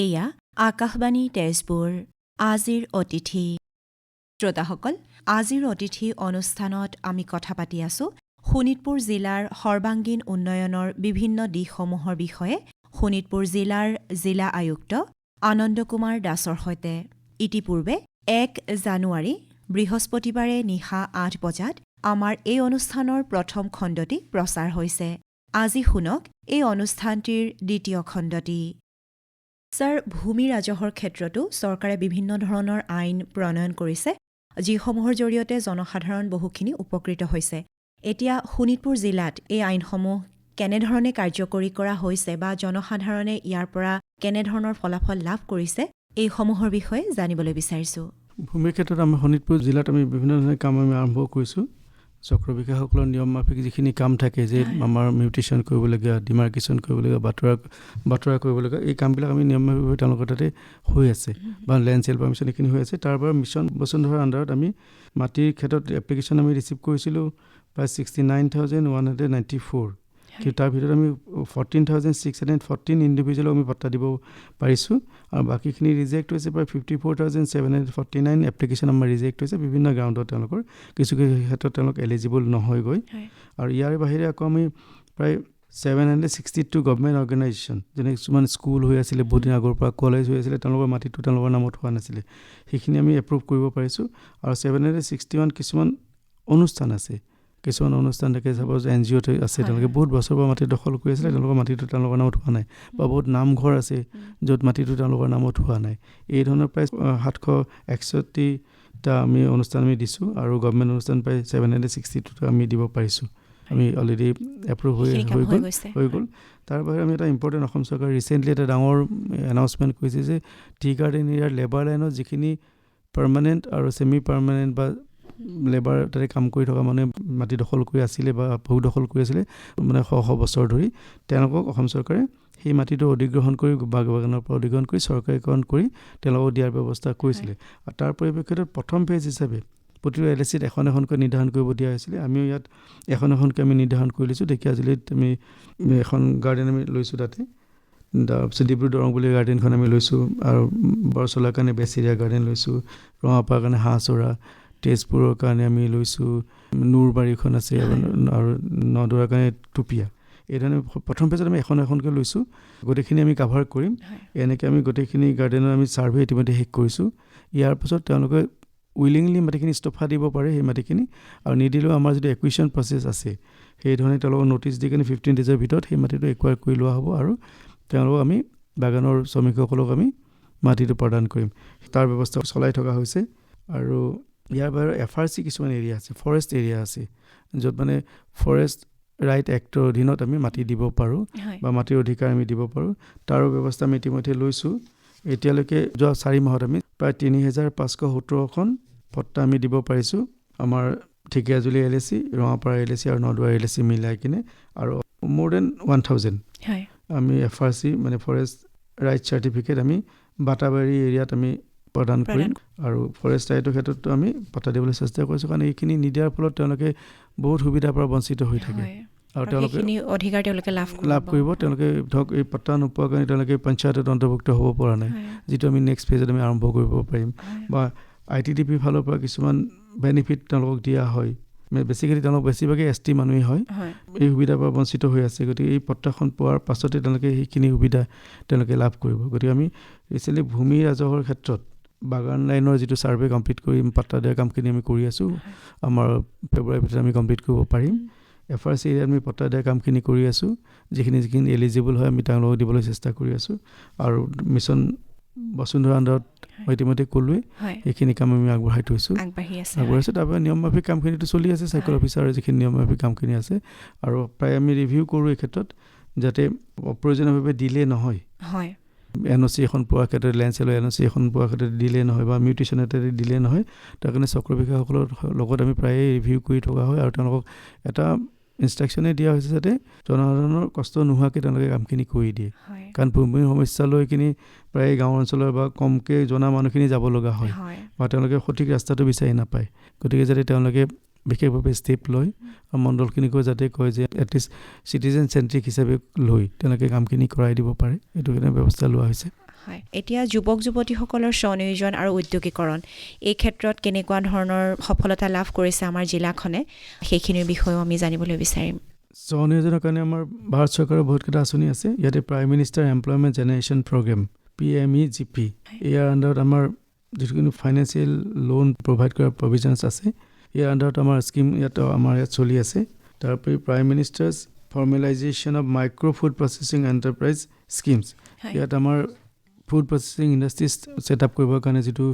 এয়া আকাশবাণী তেজপুৰ। আজিৰ অতিথি। শ্ৰোতাসকল, আজিৰ অতিথি অনুষ্ঠানত আমি কথা পাতি আছোঁ শোণিতপুৰ জিলাৰ সৰ্বাংগীন উন্নয়নৰ বিভিন্ন দিশসমূহৰ বিষয়ে শোণিতপুৰ জিলাৰ জিলা আয়ুক্ত আনন্দ কুমাৰ দাসৰ সৈতে। ইতিপূৰ্বে ১ জানুৱাৰী বৃহস্পতিবাৰে নিশা ৮ বজাত আমাৰ এই অনুষ্ঠানৰ প্ৰথম খণ্ডটি প্ৰচাৰ হৈছে। আজি শুনক এই অনুষ্ঠানটিৰ দ্বিতীয় খণ্ডটি। ছাৰ, ভূমি ৰাজহৰ ক্ষেত্ৰতো চৰকাৰে বিভিন্ন ধৰণৰ আইন প্ৰণয়ন কৰিছে, যিসমূহৰ জৰিয়তে জনসাধাৰণ বহুখিনি উপকৃত হৈছে। এতিয়া শোণিতপুৰ জিলাত এই আইনসমূহ কেনেধৰণে কাৰ্যকৰী কৰা হৈছে বা জনসাধাৰণে ইয়াৰ পৰা কেনেধৰণৰ ফলাফল লাভ কৰিছে, এইসমূহৰ বিষয়ে জানিবলৈ বিচাৰিছোঁ। ভূমিৰ ক্ষেত্ৰত আমাৰ শোণিতপুৰ জিলাত আমি বিভিন্ন ধৰণৰ কাম আমি আৰম্ভ কৰিছোঁ। চক্ৰ বিষয়াসকলৰ নিয়ম মাফিক যিখিনি কাম থাকে, যে আমাৰ মিউটেশ্যন কৰিবলগীয়া, ডিমাৰ্কেশ্যন কৰিবলগীয়া, বাতৰা কৰিবলগীয়া, এই কামবিলাক আমি নিয়ম মাফিকভাৱে তেওঁলোকৰ তাতে হৈ আছে, বা লেণ্ড চেল পাৰ্মিশ্যন এইখিনি হৈ আছে। তাৰ পৰা মিছন বসুন্ধৰাৰ আণ্ডাৰত আমি মাটিৰ ক্ষেত্ৰত এপ্লিকেশ্যন আমি ৰিচিভ কৰিছিলোঁ প্ৰায় 69,194। কিন্তু তাৰ ভিতৰত আমি 14,614 ইণ্ডিভিজুৱেলক আমি পাত্তা দিব পাৰিছোঁ, আৰু বাকীখিনি ৰিজেক্ট হৈছে। প্ৰায় 54,749 এপ্লিকেশ্যন আমাৰ ৰিজেক্ট হৈছে বিভিন্ন গ্ৰাউণ্ডত। তেওঁলোকৰ কিছু ক্ষেত্ৰত তেওঁলোক এলিজিবল নহয়গৈ। আৰু ইয়াৰ বাহিৰে আকৌ আমি প্ৰায় 762 গভমেণ্ট অৰ্গেনাইজেশ্যন, যেনে কিছুমান স্কুল হৈ আছিলে বহুত দিন আগৰ পৰা, কলেজ হৈ আছিলে, তেওঁলোকৰ মাটিটো তেওঁলোকৰ নামত হোৱা নাছিলে, সেইখিনি আমি এপ্ৰুভ কৰিব পাৰিছোঁ। আৰু 761 কিছুমান অনুষ্ঠান আছে, কিছুমান অনুষ্ঠান থাকে, চাপ'জ NGO আছে, তেওঁলোকে বহুত বছৰৰ পৰা মাটি দখল কৰি আছিলে, তেওঁলোকৰ মাটিটো তেওঁলোকৰ নামত হোৱা নাই, বা বহুত নামঘৰ আছে য'ত মাটিটো তেওঁলোকৰ নামত হোৱা নাই। এই ধৰণৰ প্ৰায় 761টা আমি অনুষ্ঠান আমি দিছোঁ, আৰু গভমেণ্ট অনুষ্ঠান প্ৰায় 762টা আমি দিব পাৰিছোঁ। আমি অলৰেডি এপ্ৰুভ হৈ গ'ল। তাৰ বাহিৰে আমি এটা ইম্পৰ্টেণ্ট, অসম চৰকাৰে ৰিচেণ্টলি এটা ডাঙৰ এনাউন্সমেণ্ট কৰিছে যে টি গাৰ্ডেন এৰিয়াৰ লেবাৰ লাইনত যিখিনি পাৰ্মানেণ্ট আৰু ছেমি পাৰ্মানেণ্ট বা লেবাৰ তাতে কাম কৰি থকা মানুহে মাটি দখল কৰি আছিলে বা ভূ দখল কৰি আছিলে মানে শ বছৰ ধৰি, তেওঁলোকক অসম চৰকাৰে সেই মাটিটো অধিগ্ৰহণ কৰি, বাগানৰ পৰা অধিগ্ৰহণ কৰি চৰকাৰীকৰণ কৰি তেওঁলোকক দিয়াৰ ব্যৱস্থা কৰিছিলে। আৰু তাৰ পৰিপ্ৰেক্ষিতত প্ৰথম ফেজ হিচাপে প্ৰতিটো LACত এখন এখনকৈ নিৰ্ধাৰণ কৰিব দিয়া হৈছিলে। আমিও ইয়াত এখন এখনকৈ আমি নিৰ্ধাৰণ কৰি লৈছোঁ। ঢেকীয়াজুলিত আমি এখন গাৰ্ডেন আমি লৈছোঁ তাতে, তাৰপিছত ডিব্ৰু দৰং বুলি গাৰ্ডেনখন আমি লৈছোঁ, আৰু বৰচলাৰ কাৰণে বেচিৰিয়া গাৰ্ডেন লৈছোঁ, ৰঙাপাৰাৰ কাৰণে হাঁহচৰা, তেজপুৰৰ কাৰণে আমি লৈছোঁ নূৰবাৰীখন আছে, আৰু নদৌৰাৰ কাৰণে টুপীয়া। এইধৰণে প্ৰথম পেজত আমি এখন এখনকৈ লৈছোঁ। গোটেইখিনি আমি কাভাৰ কৰিম। এনেকৈ আমি গোটেইখিনি গাৰ্ডেনৰ আমি ছাৰ্ভে ইতিমধ্যে শেষ কৰিছোঁ। ইয়াৰ পাছত তেওঁলোকে উইলিংলি মাটিখিনি ষ্টফা দিব পাৰে, সেই মাটিখিনি, আৰু নিদিলেও আমাৰ যিটো একুইশ্যন প্ৰচেছ আছে, সেইধৰণে তেওঁলোকক ন'টিচ দি কিনে 15 ডেজৰ ভিতৰত সেই মাটিটো একুৱায়াৰ কৰি লোৱা হ'ব, আৰু তেওঁলোকক আমি বাগানৰ শ্ৰমিকসকলক আমি মাটিটো প্ৰদান কৰিম। তাৰ ব্যৱস্থা চলাই থকা হৈছে। আৰু ইয়াৰ বাহিৰে FRC কিছুমান এৰিয়া আছে, ফৰেষ্ট এৰিয়া আছে, য'ত মানে ফৰেষ্ট ৰাইট এক্টৰ অধীনত আমি মাটি দিব পাৰোঁ, বা মাটিৰ অধিকাৰ আমি দিব পাৰোঁ। তাৰো ব্যৱস্থা আমি ইতিমধ্যে লৈছোঁ। এতিয়ালৈকে যোৱা 4 মাহত আমি প্ৰায় 3,517খন পট্টা আমি দিব পাৰিছোঁ, আমাৰ ঢেকীয়াজুলি LAC, ৰঙাপাৰা LAC আৰু নদৌৰা LAC মিলাই কিনে, আৰু মোৰ দেন 1000 আমি FRC মানে ফৰেষ্ট ৰাইট চাৰ্টিফিকেট আমি বাটাবাৰী এৰিয়াত আমি প্ৰদান কৰিম। আৰু ফৰেষ্ট ৰাইটৰ ক্ষেত্ৰতো আমি পট্টা দিবলৈ চেষ্টা কৰিছোঁ, কাৰণ এইখিনি নিদিয়াৰ ফলত তেওঁলোকে বহুত সুবিধাৰ পৰা বঞ্চিত হৈ থাকে, আৰু তেওঁলোকে অধিকাৰ লাভ কৰিব। তেওঁলোকে ধৰক এই পট্টা নোপোৱাৰ কাৰণে তেওঁলোকে পঞ্চায়তত অন্তৰ্ভুক্ত হ'ব পৰা নাই, যিটো আমি নেক্সট ফেজত আমি আৰম্ভ কৰিব পাৰিম। বা ITDP ফালৰ পৰা কিছুমান বেনিফিট তেওঁলোকক দিয়া হয়, বেছিকেলি তেওঁলোক বেছিভাগেই ST মানুহেই হয়, এই সুবিধাৰ পৰা বঞ্চিত হৈ আছে। গতিকে এই পট্টাখন পোৱাৰ পাছতে তেওঁলোকে সেইখিনি সুবিধা তেওঁলোকে লাভ কৰিব। গতিকে আমি ৰিচেণ্টলি ভূমি ৰাজহৰ ক্ষেত্ৰত বাগান লাইনৰ যিটো ছাৰ্ভে কমপ্লিট কৰি পাট্টা দিয়াৰ কামখিনি আমি কৰি আছোঁ। আমাৰ ফেব্ৰুৱাৰীৰ ভিতৰত আমি কমপ্লিট কৰিব পাৰিম। FRC এৰিয়াত আমি পট্টা দিয়াৰ কামখিনি কৰি আছোঁ। যিখিনি এলিজিবল হয় আমি তেওঁলোকক দিবলৈ চেষ্টা কৰি আছোঁ। আৰু মিছন বসুন্ধৰা আণ্ডাৰত মই ইতিমধ্যে ক'লোৱেই, সেইখিনি কাম আমি আগবঢ়াই থৈছোঁ, আগবঢ়াইছোঁ। তাৰপৰা নিয়ম মাফিক কামখিনিতো চলি আছে, চাইকেল অফিচাৰৰ যিখিনি নিয়ম মাফিক কামখিনি আছে, আৰু প্ৰায় আমি ৰিভিউ কৰোঁ এই ক্ষেত্ৰত, যাতে অপ্ৰয়োজনীয়ভাৱে ডিলে নহয়। NOC এখন পোৱাৰ ক্ষেত্ৰত, লেণ্ড চেলৰ NOC এখন পোৱাৰ ক্ষেত্ৰত ডিলে নহয়, বা মিউটেশ্যন এটা ডিলে নহয়। তাৰ কাৰণে চক্ৰ বিষয়াসকলৰ লগত আমি প্ৰায়ে ৰিভিউ কৰি থকা হয়, আৰু তেওঁলোকক এটা ইনষ্ট্ৰাকশ্যনে দিয়া হৈছে যাতে জনসাধাৰণৰ কষ্ট নোহোৱাকৈ তেওঁলোকে কামখিনি কৰি দিয়ে। কাৰণ ভূমিৰ সমস্যা লৈ কিনি প্ৰায় গাঁও অঞ্চলৰ বা কমকৈ জনা মানুহখিনি যাব লগা হয়, বা তেওঁলোকে সঠিক ৰাস্তাটো বিচাৰি নাপায়। গতিকে যাতে তেওঁলোকে বিশেষভাৱে ষ্টেপ লয়, আৰু মণ্ডলখিনিকো যাতে কয় যে এটলিষ্ট চিটিজেন চেণ্ট্ৰিক হিচাপে লৈ তেওঁলোকে কামখিনি কৰাই দিব পাৰে, এইটো কাৰণে ব্যৱস্থা লোৱা হৈছে। এতিয়া যুৱক-যুৱতীসকলৰ স্বনিয়োজন আৰু উদ্যোগীকৰণ এই ক্ষেত্ৰত কেনেকুৱা ধৰণৰ সফলতা লাভ কৰিছে আমাৰ জিলাখনে সেইখিনিৰ বিষয়েও আমি জানিবলৈ বিচাৰিম। স্বনিয়োজনৰ কাৰণে আমাৰ ভাৰত চৰকাৰৰ বহুতকেইটা আঁচনি আছে। ইয়াতে prime minister employment generation programme PMEGP ইয়াৰ আণ্ডাৰত আমাৰ যিখিনি ফাইনেন্সিয়েল লোন প্ৰভাইড কৰাৰ প্ৰভিজনছ আছে, ইয়াৰ আণ্ডাৰত আমাৰ স্কিম আমাৰ ইয়াত চলি আছে। তাৰোপৰি prime minister's formalisation of micro' food processing enterprise schemes, ইয়াত আমাৰ food processing industries set up কৰিবৰ কাৰণে যিটো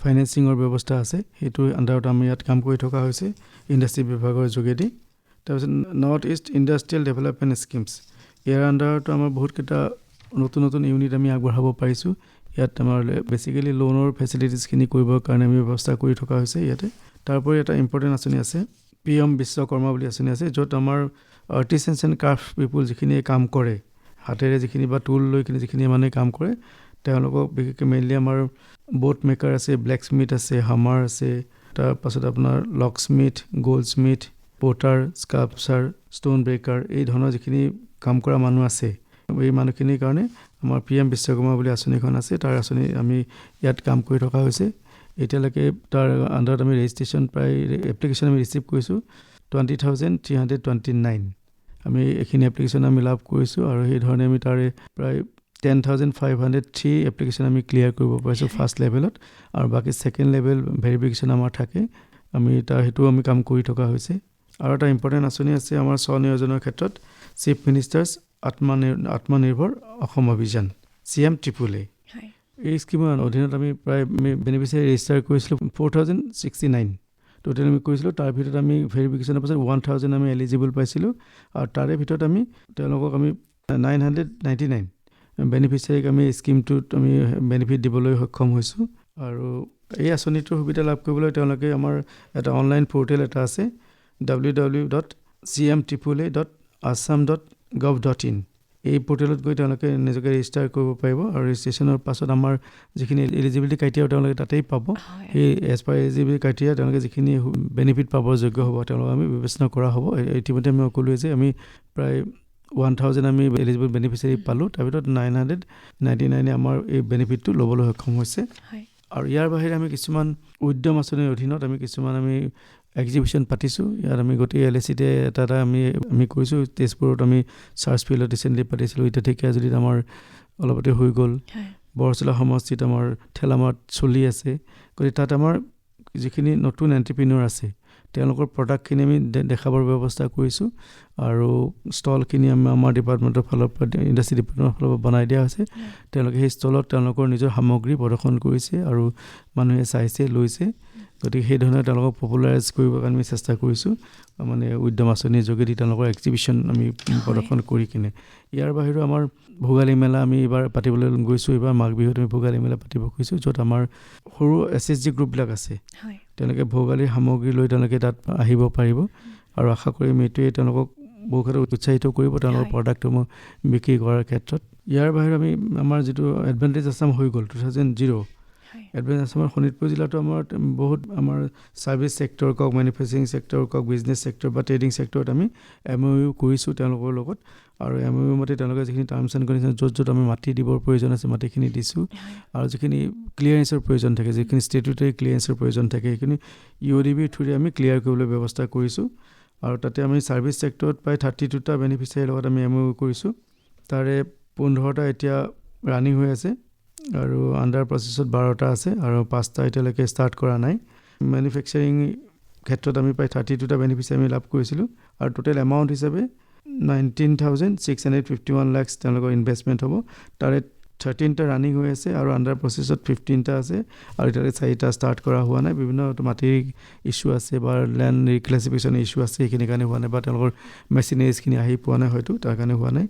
ফাইনেন্সিঙৰ ব্যৱস্থা আছে সেইটোৰ আণ্ডাৰত আমি ইয়াত কাম কৰি থকা হৈছে ইণ্ডাষ্ট্ৰি বিভাগৰ যোগেদি। তাৰপিছত north east industrial development schemes, ইয়াৰ আণ্ডাৰতো আমাৰ বহুতকেইটা নতুন নতুন ইউনিট আমি আগবঢ়াব পাৰিছোঁ। ইয়াত আমাৰ বেচিকেলি লোনৰ ফেচিলিটিছখিনি কৰিবৰ কাৰণে আমি ব্যৱস্থা কৰি থকা হৈছে ইয়াতে। তাৰোপৰি এটা ইম্পৰ্টেণ্ট আঁচনি আছে PM বিশ্বকৰ্মা বুলি আঁচনি আছে, য'ত আমাৰ আৰ্টিচেন্স এণ্ড ক্ৰাফ্ট পিপুল যিখিনি কাম কৰে হাতেৰে, যিখিনি বা টুল লৈ কিনে যিখিনি মানে কাম কৰে, তেওঁলোকক বিশেষকৈ মেইনলি আমাৰ ব'ট মেকাৰ আছে, ব্লেক স্মিথ আছে, হামাৰ আছে, তাৰপাছত আপোনাৰ locksmith, goldsmith, potter, sculptor, stone breaker, এই ধৰণৰ যিখিনি কাম কৰা মানুহ আছে, এই মানুহখিনিৰ কাৰণে আমাৰ PM বিশ্বকৰ্মা বুলি আঁচনিখন আছে। তাৰ আঁচনি আমি ইয়াত কাম কৰি থকা হৈছে। এতিয়ালৈকে তাৰ আণ্ডাৰত আমি ৰেজিষ্ট্ৰেশ্যন প্ৰায় এপ্লিকেশ্যন আমি ৰিচিভ কৰিছোঁ 20,329। আমি এইখিনি এপ্লিকেশ্যন আমি লাভ কৰিছোঁ আৰু সেইধৰণে আমি তাৰে প্ৰায় 10,503 এপ্লিকেশ্যন আমি ক্লিয়াৰ কৰিব পাৰিছোঁ ফাৰ্ষ্ট লেভেলত, আৰু বাকী ছেকেণ্ড লেভেল ভেৰিফিকেশ্যন আমাৰ থাকে। আমি সেইটো আমি কাম কৰি থকা হৈছে। আৰু এটা ইম্পৰ্টেণ্ট আঁচনি আছে আমাৰ স্বনিয়োজনৰ ক্ষেত্ৰত, চিফ মিনিষ্টাৰ্ছ আত্মনিৰ্ভৰ অসম অভিযান CM-AAA। এই স্কিমৰ অধীনত আমি প্ৰায় বেনিফিচিয়াৰী ৰেজিষ্টাৰ কৰিছিলোঁ 4,069 টোটেল আমি কৰিছিলোঁ। তাৰ ভিতৰত আমি ভেৰিফিকেশ্যনৰ পাছত 1,000 আমি এলিজিবল পাইছিলোঁ, আৰু তাৰে ভিতৰত আমি তেওঁলোকক আমি 999 বেনিফিচিয়াৰীক আমি স্কিমটোত আমি বেনিফিট দিবলৈ সক্ষম হৈছোঁ। আৰু এই আঁচনিটোৰ সুবিধা লাভ কৰিবলৈ তেওঁলোকে আমাৰ এটা অনলাইন পৰ্টেল এটা আছে www.cmAAA.assam.gov.in। এই পৰ্টেলত গৈ তেওঁলোকে নিজকে ৰেজিষ্টাৰ কৰিব পাৰিব, আৰু ৰেজিষ্ট্ৰেশ্যনৰ পাছত আমাৰ যিখিনি এলিজিবিলিটি ক্ৰাইটেৰিয়া তেওঁলোকে তাতেই পাব। সেই এজ পাৰ এলিজিবিলিটি ক্ৰাইটেৰিয়া তেওঁলোকে যিখিনি বেনিফিট পাবৰ যোগ্য হ'ব তেওঁলোকক আমি বিবেচনা কৰা হ'ব। ইতিমধ্যে আমি ক'লোৱে যে আমি প্ৰায় 1,000 আমি এলিজিবল বেনিফিচিয়াৰী পালোঁ, তাৰ ভিতৰত 999 আমাৰ এই বেনিফিটটো ল'বলৈ সক্ষম হৈছে। আৰু ইয়াৰ বাহিৰে আমি কিছুমান উদ্যম আঁচনিৰ অধীনত আমি কিছুমান এক্সিবিশ্যন পাতিছোঁ। ইয়াত আমি গোটেই LACতে এটা আমি কৰিছোঁ। তেজপুৰত আমি চাৰ্চ ফিল্ডত ৰিচেণ্টলি পাতিছিলোঁ। এতিয়া ঢেকীয়াজুলিত আমাৰ অলপতে হৈ গ'ল। বৰচলা সমষ্টিত আমাৰ ঠেলামাৰত চলি আছে। গতিকে তাত আমাৰ যিখিনি নতুন এণ্টাৰপ্ৰিনিয়ৰ আছে তেওঁলোকৰ প্ৰডাক্টখিনি আমি দেখাবৰ ব্যৱস্থা কৰিছোঁ, আৰু ষ্টলখিনি আমাৰ ডিপাৰ্টমেণ্টৰ ফালৰ পৰা, ইণ্ডাষ্ট্ৰি ডিপাৰ্টমেণ্টৰ ফালৰ পৰা বনাই দিয়া হৈছে। তেওঁলোকে সেই ষ্টলত তেওঁলোকৰ নিজৰ সামগ্ৰী প্ৰদৰ্শন কৰিছে আৰু মানুহে চাইছে, লৈছে। গতিকে সেই ধৰণে তেওঁলোকক পপুলাৰাইজ কৰিবৰ কাৰণে আমি চেষ্টা কৰিছোঁ, মানে উদ্যম আঁচনিৰ যোগেদি তেওঁলোকৰ এক্সিবিশ্যন আমি প্ৰদৰ্শন কৰি কিনে। ইয়াৰ বাহিৰেও আমাৰ ভোগালী মেলা আমি এইবাৰ পাতিবলৈ গৈছোঁ। এইবাৰ মাঘ বিহুত আমি ভোগালী মেলা পাতিব গৈছোঁ, য'ত আমাৰ সৰু SHG গ্ৰুপবিলাক আছে। তেওঁলোকে ভোগালীৰ সামগ্ৰী লৈ তেওঁলোকে তাত আহিব পাৰিব, আৰু আশা কৰিম এইটোৱে তেওঁলোকক বহু ক্ষেত্ৰত উৎসাহিত কৰিব তেওঁলোকৰ প্ৰডাক্টসমূহ বিক্ৰী কৰাৰ ক্ষেত্ৰত। ইয়াৰ বাহিৰে আমি আমাৰ যিটো এডভান্টেজ আছাম হৈ গ'ল 2000 এডভান্টেজ আছামৰ শোণিতপুৰ জিলাটো আমাৰ বহুত আমাৰ ছাৰ্ভিচ ছেক্টৰ কওক, মেনুফেকচাৰিং ছেক্টৰ কওক, বিজনেছ ছেক্টৰ বা ট্ৰেডিং ছেক্টৰত আমি MOU কৰিছোঁ তেওঁলোকৰ লগত। আৰু MOU মতে তেওঁলোকে যিখিনি টাৰ্মছ এণ্ড কণ্ডিশ্যন য'ত আমি মাটি দিবৰ প্ৰয়োজন আছে মাটিখিনি দিছোঁ, আৰু যিখিনি ক্লিয়াৰেঞ্চৰ প্ৰয়োজন থাকে, যিখিনি ষ্টেটুটৰী ক্লিয়াৰেঞ্চৰ প্ৰয়োজন থাকে, সেইখিনি UODB থ্ৰুৰে আমি ক্লিয়াৰ কৰিবলৈ ব্যৱস্থা কৰিছোঁ। আৰু তাতে আমি ছাৰ্ভিচ ছেক্টৰত প্ৰায় 32টা বেনিফিচিয়াৰীৰ লগত আমি MOU কৰিছোঁ। তাৰে 15টা এতিয়া ৰানিং হৈ আছে, আৰু আণ্ডাৰ প্ৰচেছত 12টা আছে, আৰু 5টা এতিয়ালৈকে ষ্টাৰ্ট কৰা নাই। মেনুফেকচাৰিং ক্ষেত্ৰত আমি প্ৰায় 32টা বেনিফিচিয়াৰী আমি লাভ কৰিছিলোঁ, আৰু টোটেল এমাউণ্ট হিচাপে 19,651 লাখ তেওঁলোকৰ ইনভেষ্টমেণ্ট হ'ব। তাৰে 13টা ৰানিং হৈ আছে, আৰু আণ্ডাৰ প্ৰচেছত 15টা আছে, আৰু এতিয়ালৈকে 4টা ষ্টাৰ্ট কৰা হোৱা নাই। বিভিন্ন মাটিৰ ইছ্যু আছে বা লেণ্ড ৰিক্লাছিফিকেশ্যন ইছ্যু আছে, সেইখিনিৰ কাৰণে হোৱা নাই, বা তেওঁলোকৰ মেচিনেৰিজখিনি আহি পোৱা নাই, হয়তো তাৰ কাৰণে হোৱা নাই।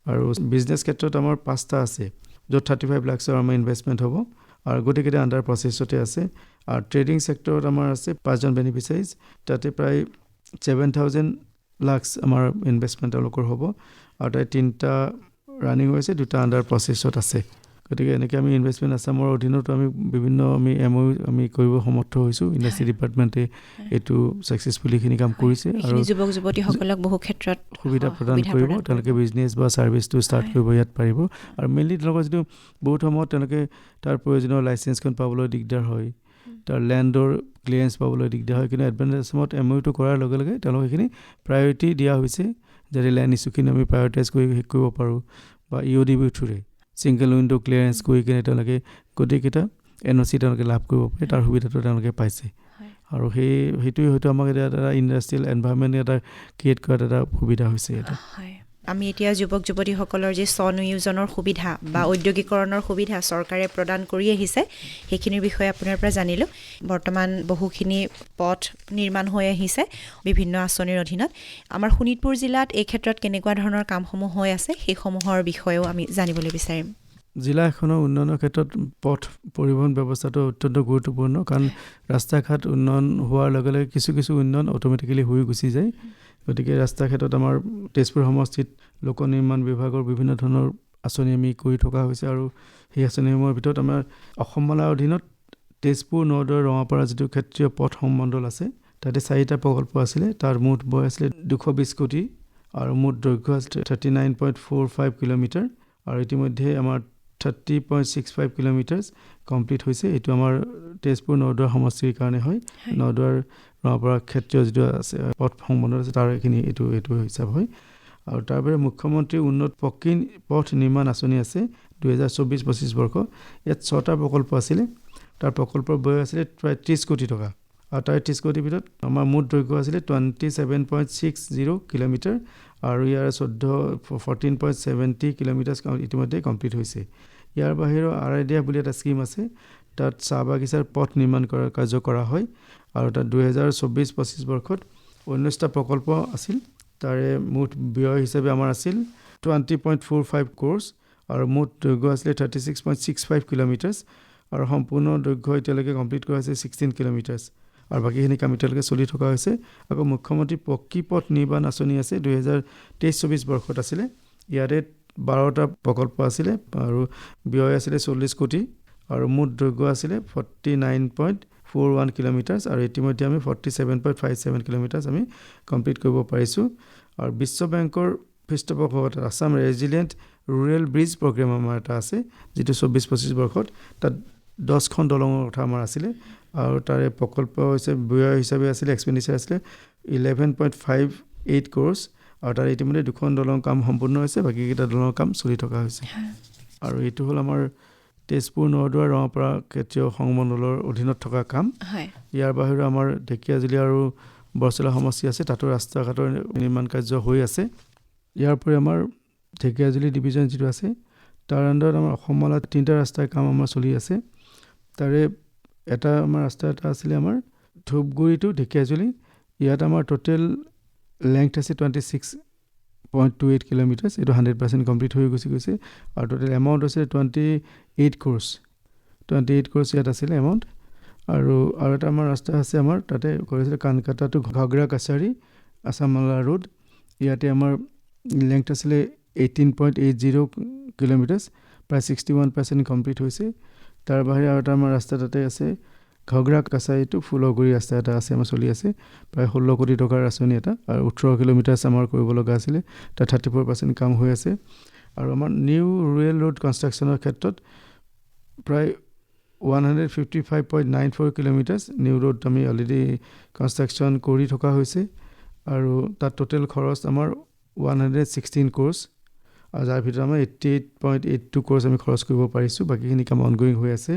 আৰু বিজনেছ ক্ষেত্ৰত আমাৰ 5টা আছে, য'ত 35 লাখৰ আমাৰ ইনভেষ্টমেণ্ট হ'ব, আৰু গোটেইকেইটা আণ্ডাৰ প্ৰচেছতে আছে। আৰু ট্ৰেডিং ছেক্টৰত আমাৰ আছে 5জন বেনিফিচিয়াৰীজ, তাতে প্ৰায় 7,000 লাখ আমাৰ ইনভেষ্টমেণ্ট তেওঁলোকৰ হ'ব, আৰু তাতে 3টা ৰানিং হৈ আছে, 2টা আণ্ডাৰ প্ৰচেছত আছে। গতিকে এনেকৈ আমি ইনভেষ্টমেণ্ট আছামৰ অধীনতো আমি বিভিন্ন MOU আমি কৰিব সমৰ্থ হৈছোঁ। ইণ্ডাষ্ট্ৰি ডিপাৰ্টমেণ্টে এইটো ছাকচেছফুলি এইখিনি কাম কৰিছে আৰু যুৱক যুৱতীসকলক বহু ক্ষেত্ৰত সুবিধা প্ৰদান কৰিব। তেওঁলোকে বিজনেছ বা ছাৰ্ভিচটো ষ্টাৰ্ট কৰিব ইয়াত পাৰিব। আৰু মেইনলি তেওঁলোকৰ যিটো বহুত সময়ত তেওঁলোকে তাৰ প্ৰয়োজনীয় লাইচেঞ্চখন পাবলৈ দিগদাৰ হয়, তাৰ লেণ্ডৰ ক্লিয়াৰেঞ্চ পাবলৈ দিগদাৰ হয়। কিন্তু এডভান্টেজ আছামত MOUটো কৰাৰ লগে লগে তেওঁলোকক সেইখিনি প্ৰায়ৰিটি দিয়া হৈছে, যাতে লেণ্ড ইছ্যুখিনি আমি প্ৰায়ৰিটাইজ কৰি শেষ কৰিব পাৰোঁ। বা EODB থ্ৰুৰে ছিংগল উইণ্ড' ক্লিয়াৰেঞ্চ কৰি কিনে তেওঁলোকে গোটেইকেইটা NOC তেওঁলোকে লাভ কৰিব পাৰে, তাৰ সুবিধাটো তেওঁলোকে পাইছে। আৰু সেইটোৱে হয়তো আমাক এটা ইণ্ডাষ্ট্ৰিয়েল এনভাইৰনমেণ্ট এটা ক্ৰিয়েট কৰাত এটা সুবিধা হৈছে। আমি এতিয়া যুৱক যুৱতীসকলৰ যি স্বনিয়োজনৰ সুবিধা বা ঔদ্যোগিকৰণৰ সুবিধা চৰকাৰে প্ৰদান কৰি আহিছে, সেইখিনিৰ বিষয়ে আপোনাৰ পৰা জানিলোঁ। বৰ্তমান বহুখিনি পথ নিৰ্মাণ হৈ আহিছে বিভিন্ন আঁচনিৰ অধীনত। আমাৰ শোণিতপুৰ জিলাত এই ক্ষেত্ৰত কেনেকুৱা ধৰণৰ কামসমূহ হৈ আছে সেইসমূহৰ বিষয়েও আমি জানিবলৈ বিচাৰিম। জিলা এখনৰ উন্নয়নৰ ক্ষেত্ৰত পথ পৰিবহণ ব্যৱস্থাটো অত্যন্ত গুৰুত্বপূৰ্ণ, কাৰণ ৰাস্তা ঘাট উন্নয়ন হোৱাৰ লগে লগে কিছু উন্নয়ন অট'মেটিকেলি হৈ গুচি যায়। গতিকে ৰাস্তাৰ ক্ষেত্ৰত আমাৰ তেজপুৰ সমষ্টিত লোক নিৰ্মাণ বিভাগৰ বিভিন্ন ধৰণৰ আঁচনি আমি কৰি থকা হৈছে। আৰু সেই আঁচনিসমূহৰ ভিতৰত আমাৰ অসম মালাৰ অধীনত তেজপুৰ, নলবাৰী, ৰঙাপাৰা যিটো ক্ষেত্ৰীয় পথ সম্মণ্ডল আছে, তাতে 4টা প্ৰকল্প আছিলে। তাৰ মুঠ ব্যয় আছিলে 220 কোটি আৰু মুঠ দৈৰ্ঘ্য আছিলে 39.45 কিলোমিটাৰ। আৰু ইতিমধ্যে আমাৰ 30.65 কিলোমিটাৰ কমপ্লিট হৈছে। এইটো আমাৰ তেজপুৰ নলবাৰী সমষ্টিৰ কাৰণে হয়। নলবাৰী ৰঙাপাৰা ক্ষেত্ৰীয় যিটো আছে পথ সম্বন্ধ আছে তাৰ এইটো হিচাপ হয়। আৰু তাৰ বাহিৰে মুখ্যমন্ত্ৰী উন্নত পকী পথ নিৰ্মাণ আঁচনি আছে 2024-25 বৰ্ষ। ইয়াত 6টা প্ৰকল্প আছিলে। তাৰ প্ৰকল্পৰ ব্যয় আছিলে প্ৰায় 30 কোটি টকা। আৰু তাৰ 30 কোটিৰ ভিতৰত আমাৰ মুঠ দৈৰ্ঘ্য আছিলে 27.60 কিলোমিটাৰ আৰু ইয়াৰ 14.70 কিলোমিটাৰ ইতিমধ্যে কমপ্লিট হৈছে। ইয়াৰ বাহিৰেও RIDF বুলি এটা স্কীম আছে, তাত চাহ বাগিচাৰ পথ নিৰ্মাণ কৰাৰ কাৰ্য কৰা হয়। আৰু তাত 2024-25 বৰ্ষত 19টা প্ৰকল্প আছিল। তাৰে মুঠ ব্যয় হিচাপে আমাৰ আছিল 20.45 crores আৰু মুঠ দৈৰ্ঘ্য আছিলে 36.65 কিলোমিটাৰ। আৰু সম্পূৰ্ণ দৈৰ্ঘ্য এতিয়ালৈকে কমপ্লিট কৰা হৈছে 16 কিলোমিটাৰ। আৰু বাকীখিনি কাম এতিয়ালৈকে চলি থকা হৈছে। আকৌ মুখ্যমন্ত্ৰী পকী পথ নিৰ্মাণ আঁচনি আছে 2023-24 বৰ্ষত আছিলে। ইয়াতে 12টা প্ৰকল্প আছিলে আৰু ব্যয় আছিলে 40 কোটি আৰু মুঠ দৈৰ্ঘ্য আছিলে 49.41 কিলোমিটাৰ। আৰু ইতিমধ্যে আমি 47.57 কিলোমিটাৰ আমি কমপ্লিট কৰিব পাৰিছোঁ। আৰু বিশ্ব বেংকৰ পৃষ্ঠপোষকতাত Assam resilient rural bridge programme আমাৰ এটা আছে, যিটো 24-25 বৰ্ষত তাত 10খন দলঙৰ কথা আমাৰ আছিলে। আৰু তাৰে প্ৰকল্প হৈছে ব্যয় হিচাপে আছিলে এক্সপেণ্ডিচাৰ আছিলে 11.58 crores। আৰু তাৰ ইতিমধ্যে 2খন দলং কাম সম্পূৰ্ণ হৈছে, বাকীকেইটা দলঙৰ কাম চলি থকা হৈছে। আৰু এইটো হ'ল আমাৰ তেজপুৰ, নলবাৰী, ৰঙাপাৰা ক্ষেত্ৰীয় সংমণ্ডলৰ অধীনত থকা কাম। ইয়াৰ বাহিৰে আমাৰ ঢেকীয়াজুলি আৰু বৰচলা সমষ্টি আছে, তাতো ৰাস্তা ঘাটৰ নিৰ্মাণ কাৰ্য হৈ আছে। ইয়াৰ উপৰি আমাৰ ঢেকীয়াজুলি ডিভিজন যিটো আছে, তাৰ আণ্ডাৰত আমাৰ অসম মালাত 3টা ৰাস্তাৰ কাম আমাৰ চলি আছে। তাৰে এটা আমাৰ ৰাস্তা এটা আছিলে আমাৰ ধূপগুৰি টু ঢেকীয়াজুলি। ইয়াত আমাৰ টোটেল লেংথ আছে 26.28 কিলোমিটাৰ। এইটো 100% কমপ্লিট হৈ গৈছে। আৰু টোটেল এমাউণ্ট হৈছে 28 crores। 28 crores ইয়াত আছিলে এমাউণ্ট। আৰু এটা আমাৰ ৰাস্তা আছে আমাৰ তাতে কৰিছিলে কানকাটা টু ঘাগৰা কাছাৰী আছাম মালা ৰোড। ইয়াতে আমাৰ লেংথ আছিলে 18.80 কিলোমিটাৰ, প্ৰায় 61% কমপ্লিট হৈছে। তাৰ বাহিৰে আৰু এটা আমাৰ ৰাস্তা তাতে আছে ঘাগৰা কাছাৰী টু ফুলগুৰি ৰাস্তা এটা আছে আমাৰ চলি আছে, প্ৰায় 16 কোটি টকাৰ আঁচনি এটা। আৰু 18 কিলোমিটাৰ আমাৰ কৰিব লগা আছিলে, তাত 34% কাম হৈ আছে। আৰু আমাৰ নিউ ৰুৰেল ৰোড কনষ্ট্ৰাকশ্যনৰ ক্ষেত্ৰত প্ৰায় 155.94 কিলোমিটাৰ নিউ ৰোড আমি অলৰেডি কনষ্ট্ৰাকশ্যন কৰি থকা হৈছে। আৰু তাত টোটেল খৰচ আমাৰ 116 crores। আৰু যাৰ ভিতৰত আমাৰ 88.82 crores আমি খৰচ কৰিব পাৰিছোঁ, বাকীখিনি কাম অনগয়িং হৈ আছে।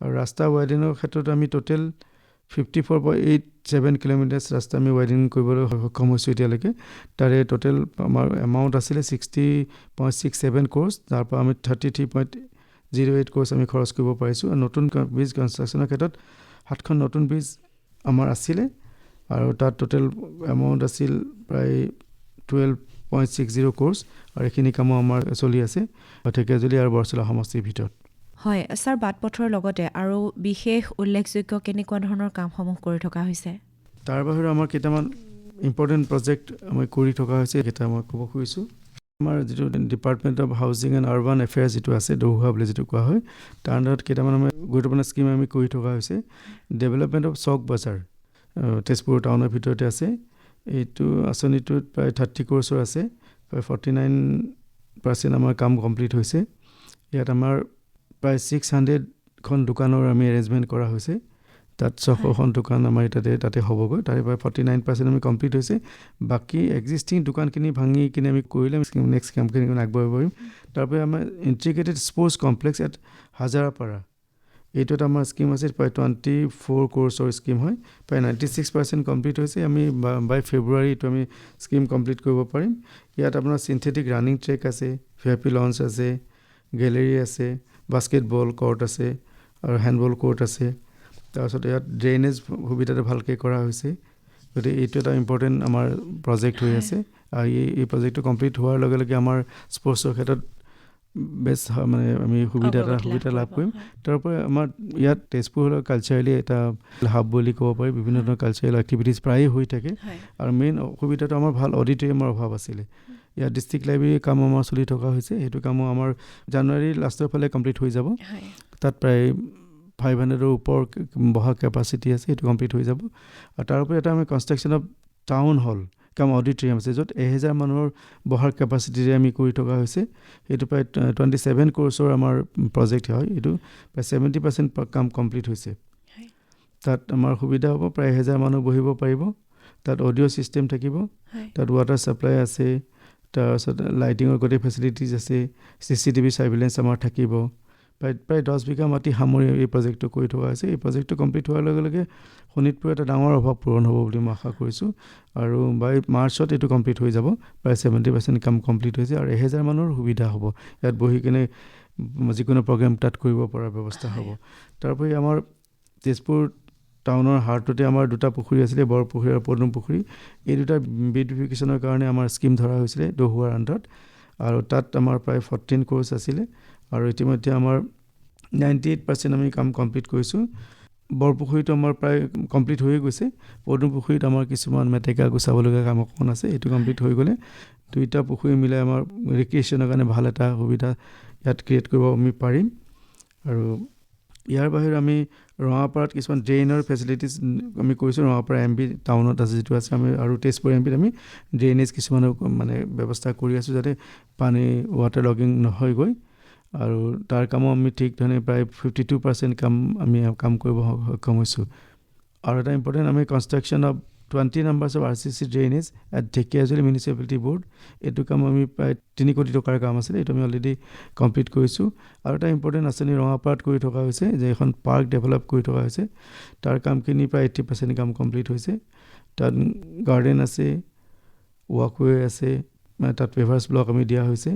আৰু ৰাস্তা ৱাইডেনৰ ক্ষেত্ৰত আমি টোটেল 54.87 কিলোমিটাৰ ৰাস্তা আমি ৱাইডিং কৰিবলৈ সক্ষম হৈছোঁ এতিয়ালৈকে। তাৰে টোটেল আমাৰ এমাউণ্ট আছিলে 60.67 crores, যাৰ পৰা আমি 33.08 crores আমি খৰচ কৰিব পাৰিছোঁ। আৰু নতুন ব্ৰিজ কনষ্ট্ৰাকশ্যনৰ ক্ষেত্ৰত 7খন নতুন ব্ৰিজ আমাৰ আছিলে। আৰু তাত টোটেল এমাউণ্ট আছিল প্ৰায় 12.60 crores। আৰু এইখিনি কামো আমাৰ চলি আছে ঢেকীয়াজুলি আৰু বৰচলা সমষ্টিৰ ভিতৰত। হয় ছাৰ, বাট পথৰ লগতে আৰু বিশেষ উল্লেখযোগ্য কেনেকুৱা ধৰণৰ কামসমূহ কৰি থকা হৈছে? তাৰ বাহিৰে আমাৰ কেইটামান ইম্পৰ্টেণ্ট প্ৰজেক্ট আমি কৰি থকা হৈছে, সেইকেইটা মই ক'ব খুজিছোঁ। আমাৰ যিটো department of housing and urban affairs যিটো আছে দৌহা বুলি যিটো কোৱা হয় তাৰ আণ্ডাৰত কেইটামান আমাৰ গুৰুত্বপূৰ্ণ স্কিম আমি কৰি থকা হৈছে ডেভেলপমেণ্ট অফ চক বজাৰ তেজপুৰ টাউনৰ ভিতৰতে আছে এইটো আঁচনিটোত প্ৰায় 30 crore আছে প্ৰায় 49% আমাৰ কাম কমপ্লিট হৈছে ইয়াত আমাৰ প্ৰায় 600খন দোকানৰ আমি এৰেঞ্জমেণ্ট কৰা হৈছে তাত 600খন দোকান আমাৰ তাতে হ'বগৈ তাৰে প্ৰায় 49% আমি কমপ্লিট হৈছে বাকী এক্সিষ্টিং দোকানখিনি ভাঙি কিনে আমি কৰিলে নেক্সট কামখিনি আগবঢ়াব পাৰিম তাৰপৰা আমাৰ ইণ্টিগ্ৰেটেড স্পৰ্টছ কমপ্লেক্স এট হাজাৰাপাৰা এইটো এটা আমাৰ স্কিম আছে প্ৰায় 24 crore স্কিম হয় প্ৰায় 96% কমপ্লিট হৈছে আমি বাই ফেব্ৰুৱাৰী এইটো আমি স্কিম কমপ্লিট কৰিব পাৰিম ইয়াত আপোনাৰ চিন্থেটিক ৰানিং ট্ৰেক আছে VIP লঞ্চ আছে গেলেৰী আছে বাস্কেটবল কৰ্ট আছে আৰু হেণ্ডবল কৰ্ট আছে তাৰপিছত ইয়াত ড্ৰেইনেজ সুবিধাটো ভালকৈ কৰা হৈছে গতিকে এইটো এটা ইম্পৰ্টেণ্ট আমাৰ প্ৰজেক্ট হৈ আছে আৰু এই প্ৰজেক্টটো কমপ্লিট হোৱাৰ লগে লগে আমাৰ স্পৰ্টছৰ ক্ষেত্ৰত বেছ মানে আমি সুবিধা লাভ কৰিম তাৰপৰা আমাৰ ইয়াত তেজপুৰ কালচাৰেলি এটা হাব বুলি ক'ব পাৰি বিভিন্ন ধৰণৰ কালচাৰেল এক্টিভিটিজ প্ৰায়ে হৈ থাকে আৰু মেইন অসুবিধাটো আমাৰ ভাল অডিটৰিয়ামৰ অভাৱ আছিলে ইয়াত ডিষ্ট্ৰিক্ট লাইব্ৰেৰী কাম আমাৰ চলি থকা হৈছে সেইটো কামো আমাৰ জানুৱাৰী লাষ্টৰ ফালে কমপ্লিট হৈ যাব তাত প্ৰায় 500ৰ ওপৰ বহা কেপাচিটি আছে সেইটো কমপ্লিট হৈ যাব আৰু তাৰ উপৰি এটা আমি কনষ্ট্ৰাকশ্যন অফ টাউন হল কাম অডিটৰিয়াম আছে য'ত 1000 মানুহৰ বহাৰ কেপাচিটিৰে আমি কৰি থকা হৈছে সেইটো প্ৰায় 27 crore আমাৰ প্ৰজেক্ট হয় এইটো প্ৰায় 70% কাম কমপ্লিট হৈছে তাত আমাৰ সুবিধা হ'ব প্ৰায় 1000 মানুহ বহিব পাৰিব তাত অডিঅ' ছিষ্টেম থাকিব তাত ৱাটাৰ ছাপ্লাই আছে তাৰপিছত লাইটিঙৰ গোটেই ফেচিলিটিজ আছে CCTV ছাৰ্ভিলেঞ্চ আমাৰ থাকিব প্ৰায় 10 বিঘা মাটি সামৰি এই প্ৰজেক্টটো কৰি থকা হৈছে এই প্ৰজেক্টটো কমপ্লিট হোৱাৰ লগে লগে শোণিতপুৰ এটা ডাঙৰ অভাৱ পূৰণ হ'ব বুলি মই আশা কৰিছোঁ আৰু বাই মাৰ্চত এইটো কমপ্লিট হৈ যাব প্ৰায় 70% কাম কমপ্লিট হৈছে আৰু 1000 মানুহৰ সুবিধা হ'ব ইয়াত বহি কিনে যিকোনো প্ৰগ্ৰেম তাত কৰিব পৰাৰ ব্যৱস্থা হ'ব তাৰোপৰি আমাৰ তেজপুৰ টাউনৰ হাৰ্টতে আমাৰ দুটা পুখুৰী আছিলে বৰপুখুৰী আৰু পদুম পুখুৰী এই দুটা বিউটিফিকেশ্যনৰ কাৰণে আমাৰ স্কিম ধৰা হৈছিলে দহুৱাৰ আণ্ডাৰত আৰু তাত আমাৰ প্ৰায় 14 crore আছিলে আৰু ইতিমধ্যে আমাৰ 98% আমি কাম কমপ্লিট কৰিছোঁ বৰপুখুৰীটো আমাৰ প্ৰায় কমপ্লিট হৈ গৈছে পদুম পুখুৰীত আমাৰ কিছুমান মেটেকা গুচাবলগীয়া কাম অকণ আছে এইটো কমপ্লিট হৈ গ'লে দুইটা পুখুৰী মিলাই আমাৰ ৰিক্ৰিয়েশ্যনৰ কাৰণে ভাল এটা সুবিধা ইয়াত ক্ৰিয়েট কৰিব আমি পাৰিম আৰু ইয়াৰ বাহিৰে আমি ৰঙাপাৰাত কিছুমান ড্ৰেইনৰ ফেচিলিটিজ আমি কৰিছোঁ ৰঙাপাৰা MB টাউনত আছে যিটো আছে আমি আৰু তেজপুৰ MBত আমি ড্ৰেইনেজ কিছুমান মানে ব্যৱস্থা কৰি আছোঁ যাতে পানী ৱাটাৰ লগিং নহয়গৈ আৰু তাৰ কামো আমি ঠিক ধৰণে প্ৰায় 52% কাম কৰিব সক্ষম হৈছোঁ আৰু এটা ইম্পৰ্টেণ্ট আমি construction of 20 numbers of RCC drainage at Dhekkiajuলি Municipality Board এইটো কাম আমি প্ৰায় 3 কোটি টকাৰ কাম আছিলে এইটো আমি অলৰেডি কমপ্লিট কৰিছোঁ আৰু এটা ইম্পৰ্টেণ্ট আঁচনি ৰঙাপাৰাত কৰি থকা হৈছে যে এখন পাৰ্ক ডেভেলপ কৰি থকা হৈছে তাৰ কামখিনি প্ৰায় 80% কাম কমপ্লিট হৈছে তাত গাৰ্ডেন আছে ৱাকৱে আছে তাত পেভাৰ্ছ ব্লক আমি দিয়া হৈছে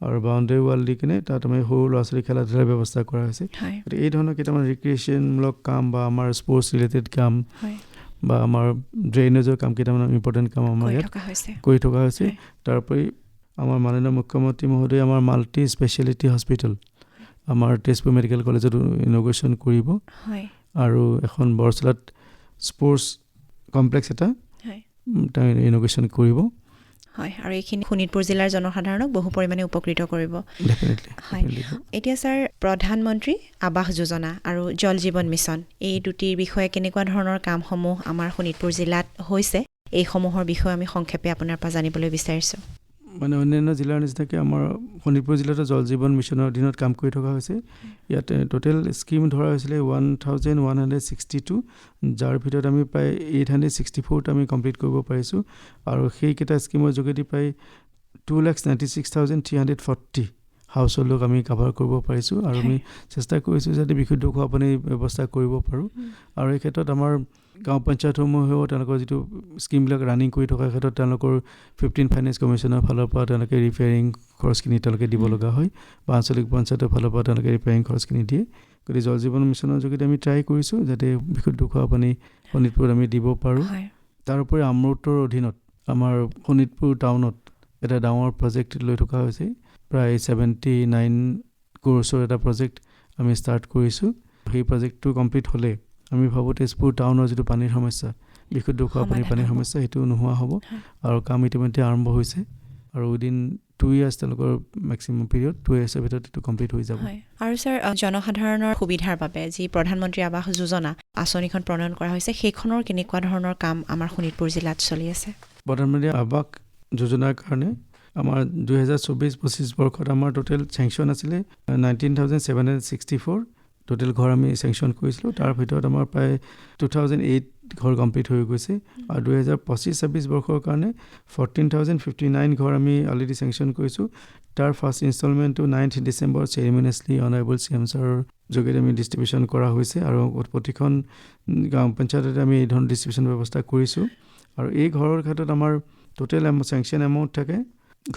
আৰু বাউণ্ডেৰী ৱাল দি কিনে তাত আমি সৰু ল'ৰা ছোৱালী খেলা ধূলাৰ ব্যৱস্থা কৰা হৈছে এই ধৰণৰ কেইটামান ৰিক্ৰিয়েশ্যনমূলক কাম বা আমাৰ স্পৰ্টছ ৰিলেটেড কাম বা আমাৰ ড্ৰেইনেজৰ কাম কেইটামান ইম্পৰ্টেণ্ট কাম আমাৰ ইয়াত কৰি থকা হৈছে তাৰোপৰি আমাৰ মাননীয় মুখ্যমন্ত্ৰী মহোদয় আমাৰ মাল্টি স্পেচিয়েলিটি হস্পিটেল আমাৰ তেজপুৰ মেডিকেল কলেজত ইনগ্ৰেশ্যন কৰিব আৰু এখন বৰচলাত স্পৰ্টছ কমপ্লেক্স এটা ইনগ্ৰেশ্যন কৰিব হয় আৰু এইখিনি শোণিতপুৰ জিলাৰ জনসাধাৰণক বহু পৰিমাণে উপকৃত কৰিব হয় এতিয়া ছাৰ প্ৰধানমন্ত্ৰী আৱাস যোজনা আৰু জল জীৱন মিছন এই দুটিৰ বিষয়ে কেনেকুৱা ধৰণৰ কামসমূহ আমাৰ শোণিতপুৰ জিলাত হৈছে এইসমূহৰ বিষয়ে আমি সংক্ষেপে আপোনাৰ পৰা জানিবলৈ বিচাৰিছোঁ মানে অন্যান্য জিলাৰ নিচিনাকৈ আমাৰ শোণিতপুৰ জিলাতো জল জীৱন মিছনৰ অধীনত কাম কৰি থকা হৈছে ইয়াত টোটেল স্কিম ধৰা হৈছিলে 1162 যাৰ ভিতৰত আমি প্ৰায় 864টা আমি কমপ্লিট কৰিব পাৰিছোঁ আৰু সেইকেইটা স্কিমৰ যোগেদি প্ৰায় 296,340 হাউচহোল্ডক আমি কাভাৰ কৰিব পাৰিছোঁ আৰু আমি চেষ্টা কৰিছোঁ যাতে বিশুদ্ধ খোৱা পানীৰ ব্যৱস্থা কৰিব পাৰোঁ আৰু এই ক্ষেত্ৰত আমাৰ গাঁও পঞ্চায়তসমূহেও তেওঁলোকৰ যিটো স্কিমবিলাক ৰানিং কৰি থকাৰ ক্ষেত্ৰত তেওঁলোকৰ 15 ফাইনেন্স কমিশ্যনৰ ফালৰ পৰা তেওঁলোকে ৰিপেয়াৰিং খৰচখিনি তেওঁলোকে দিব লগা হয় বা আঞ্চলিক পঞ্চায়তৰ ফালৰ পৰা তেওঁলোকে ৰিপেয়াৰিং খৰচখিনি দিয়ে গতিকে জল জীৱন মিছনৰ যোগেদি আমি ট্ৰাই কৰিছোঁ যাতে বিশুদ্ধ খোৱা পানী শোণিতপুৰত আমি দিব পাৰোঁ তাৰোপৰি অমৃতৰ অধীনত আমাৰ শোণিতপুৰ টাউনত এটা ডাঙৰ প্ৰজেক্ট লৈ থকা হৈছে প্ৰায় 79 crore এটা প্ৰজেক্ট আমি ষ্টাৰ্ট কৰিছোঁ সেই প্ৰজেক্টটো কমপ্লিট হ'লে আমি ভাবোঁ তেজপুৰ টাউনৰ যিটো পানীৰ সমস্যা বিশুদ্ধ খোৱা পানীৰ সমস্যা সেইটো নোহোৱা হ'ব আৰু কাম ইতিমধ্যে আৰম্ভ হৈছে আৰু উইদিন 2 years তেওঁলোকৰ মেক্সিমাম পিৰিয়ড 2 yearsৰ ভিতৰত এইটো কমপ্লিট হৈ যাব। আৰু ছাৰ জনসাধাৰণৰ সুবিধাৰ বাবে যি প্ৰধানমন্ত্ৰী আৱাস যোজনা আঁচনিখন প্ৰণয়ন কৰা হৈছে সেইখনৰ কেনেকুৱা ধৰণৰ কাম আমাৰ শোণিতপুৰ জিলাত চলি আছে? প্ৰধানমন্ত্ৰী আৱাস যোজনাৰ কাৰণে আমাৰ 2024-25 বৰ্ষত আমাৰ টোটেল চেংচন আছিলে 19,764 টোটেল ঘৰ আমি চেংচন কৰিছিলোঁ। তাৰ ভিতৰত আমাৰ প্ৰায় 2008 ঘৰ কমপ্লিট হৈ গৈছে। আৰু 2025-26 বৰ্ষৰ কাৰণে 14,059 ঘৰ আমি অলৰেডি চেংচন কৰিছোঁ। তাৰ ফাৰ্ষ্ট ইনষ্টলমেণ্টটো 9 ডিচেম্বৰ চেৰিমনিয়াছলি অনাৰেবল CM ছাৰৰ যোগেদি আমি ডিষ্ট্ৰিবিউশ্যন কৰা হৈছে আৰু প্ৰতিখন গাঁও পঞ্চায়ততে আমি এই ধৰণৰ ডিষ্ট্ৰিবিউশ্যন ব্যৱস্থা কৰিছোঁ। আৰু এই ঘৰৰ ক্ষেত্ৰত আমাৰ টোটেল চেংচন এমাউণ্ট থাকে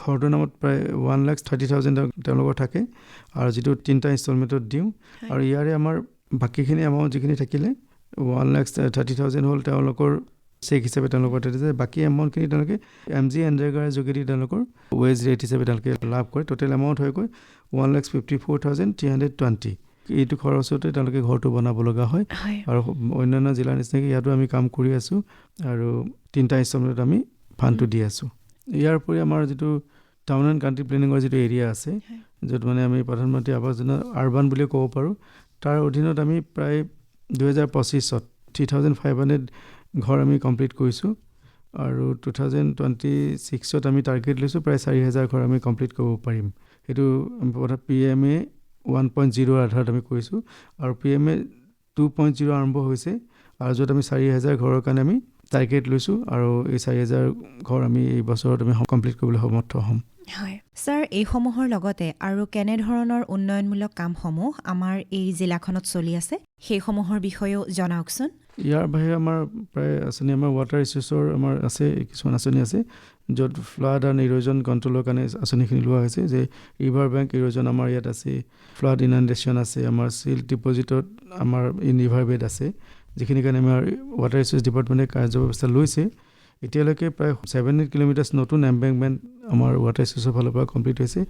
ঘৰটোৰ নামত প্ৰায় 1,30,000 তেওঁলোকৰ থাকে আৰু যিটো 3টা ইনষ্টলমেণ্টত দিওঁ। আৰু ইয়াৰে আমাৰ বাকীখিনি এমাউণ্ট যিখিনি থাকিলে 1,30,000 হ'ল তেওঁলোকৰ চেক হিচাপে তেওঁলোকৰ দিছে। বাকী এমাউণ্টখিনি তেওঁলোকে MG এনৰেগাৰ যোগেদি তেওঁলোকৰ ৱেজ ৰেট হিচাপে তেওঁলোকে লাভ কৰে। টোটেল এমাউণ্ট হৈ গৈ 1,54,320। এইটো খৰচতে তেওঁলোকে ঘৰটো বনাব লগা হয়। আৰু অন্যান্য জিলাৰ নিচিনাকৈ ইয়াতো আমি কাম কৰি আছোঁ আৰু 3টা ইনষ্টলমেণ্টত আমি ফাণ্ডটো দি আছোঁ। ইয়াৰ উপৰি আমাৰ যিটো টাউন এণ্ড কাণ্ট্ৰি প্লেনিঙৰ যিটো এৰিয়া আছে য'ত মানে আমি প্ৰধানমন্ত্ৰী আৱাস যোজনা আৰবান বুলিও ক'ব পাৰোঁ, তাৰ অধীনত আমি প্ৰায় 2025ত 3,500 ঘৰ আমি কমপ্লিট কৰিছোঁ। আৰু 2026ত আমি টাৰ্গেট লৈছোঁ প্ৰায় 4,000 ঘৰ আমি কমপ্লিট কৰিব পাৰিম। সেইটো PMA 1.0 আধাৰত আমি কৰিছোঁ আৰু PMA 2.0 আৰম্ভ হৈছে আৰু য'ত আমি 4,000 ঘৰৰ কাৰণে আমি টাৰ্গেট লৈছোঁ আৰু এই 4,000 ঘৰ আমি এই বছৰত আমি কমপ্লিট কৰিবলৈ সমৰ্থ হ'ম। হয় ছাৰ, এইসমূহৰ লগতে আৰু কেনেধৰণৰ উন্নয়নমূলক কামসমূহ আমাৰ এই জিলাখনত চলি আছে সেইসমূহৰ বিষয়েও জনাওকচোন। ইয়াৰ বাহিৰে আমাৰ প্ৰায় আঁচনি আমাৰ ৱাটাৰ ইছ্যুছৰ আমাৰ আছে কিছুমান আঁচনি আছে য'ত ফ্লাড আৰু ইৰ'জন কণ্ট্ৰলৰ কাৰণে আঁচনিখিনি লোৱা হৈছে। যে ৰিভাৰ বেংক ইৰ'জন আমাৰ ইয়াত আছে, ফ্লাড ইনাণ্ডেশ্যন আছে, আমাৰ চিল্ট ডিপ'জিটত আমাৰ ইন ৰিভাৰ বেড আছে, যিখিনি কাৰণে আমাৰ ৱাটাৰ ইছ্যুছ ডিপাৰ্টমেণ্টে কাৰ্যব্যৱস্থা লৈছে। এতিয়ালৈকে প্ৰায় 7 কিলোমিটাৰ নতুন এম্বেংকমেণ্ট আমাৰ ৱাটাৰ ইছ্যুছৰ ফালৰ পৰা কমপ্লিট হৈছে।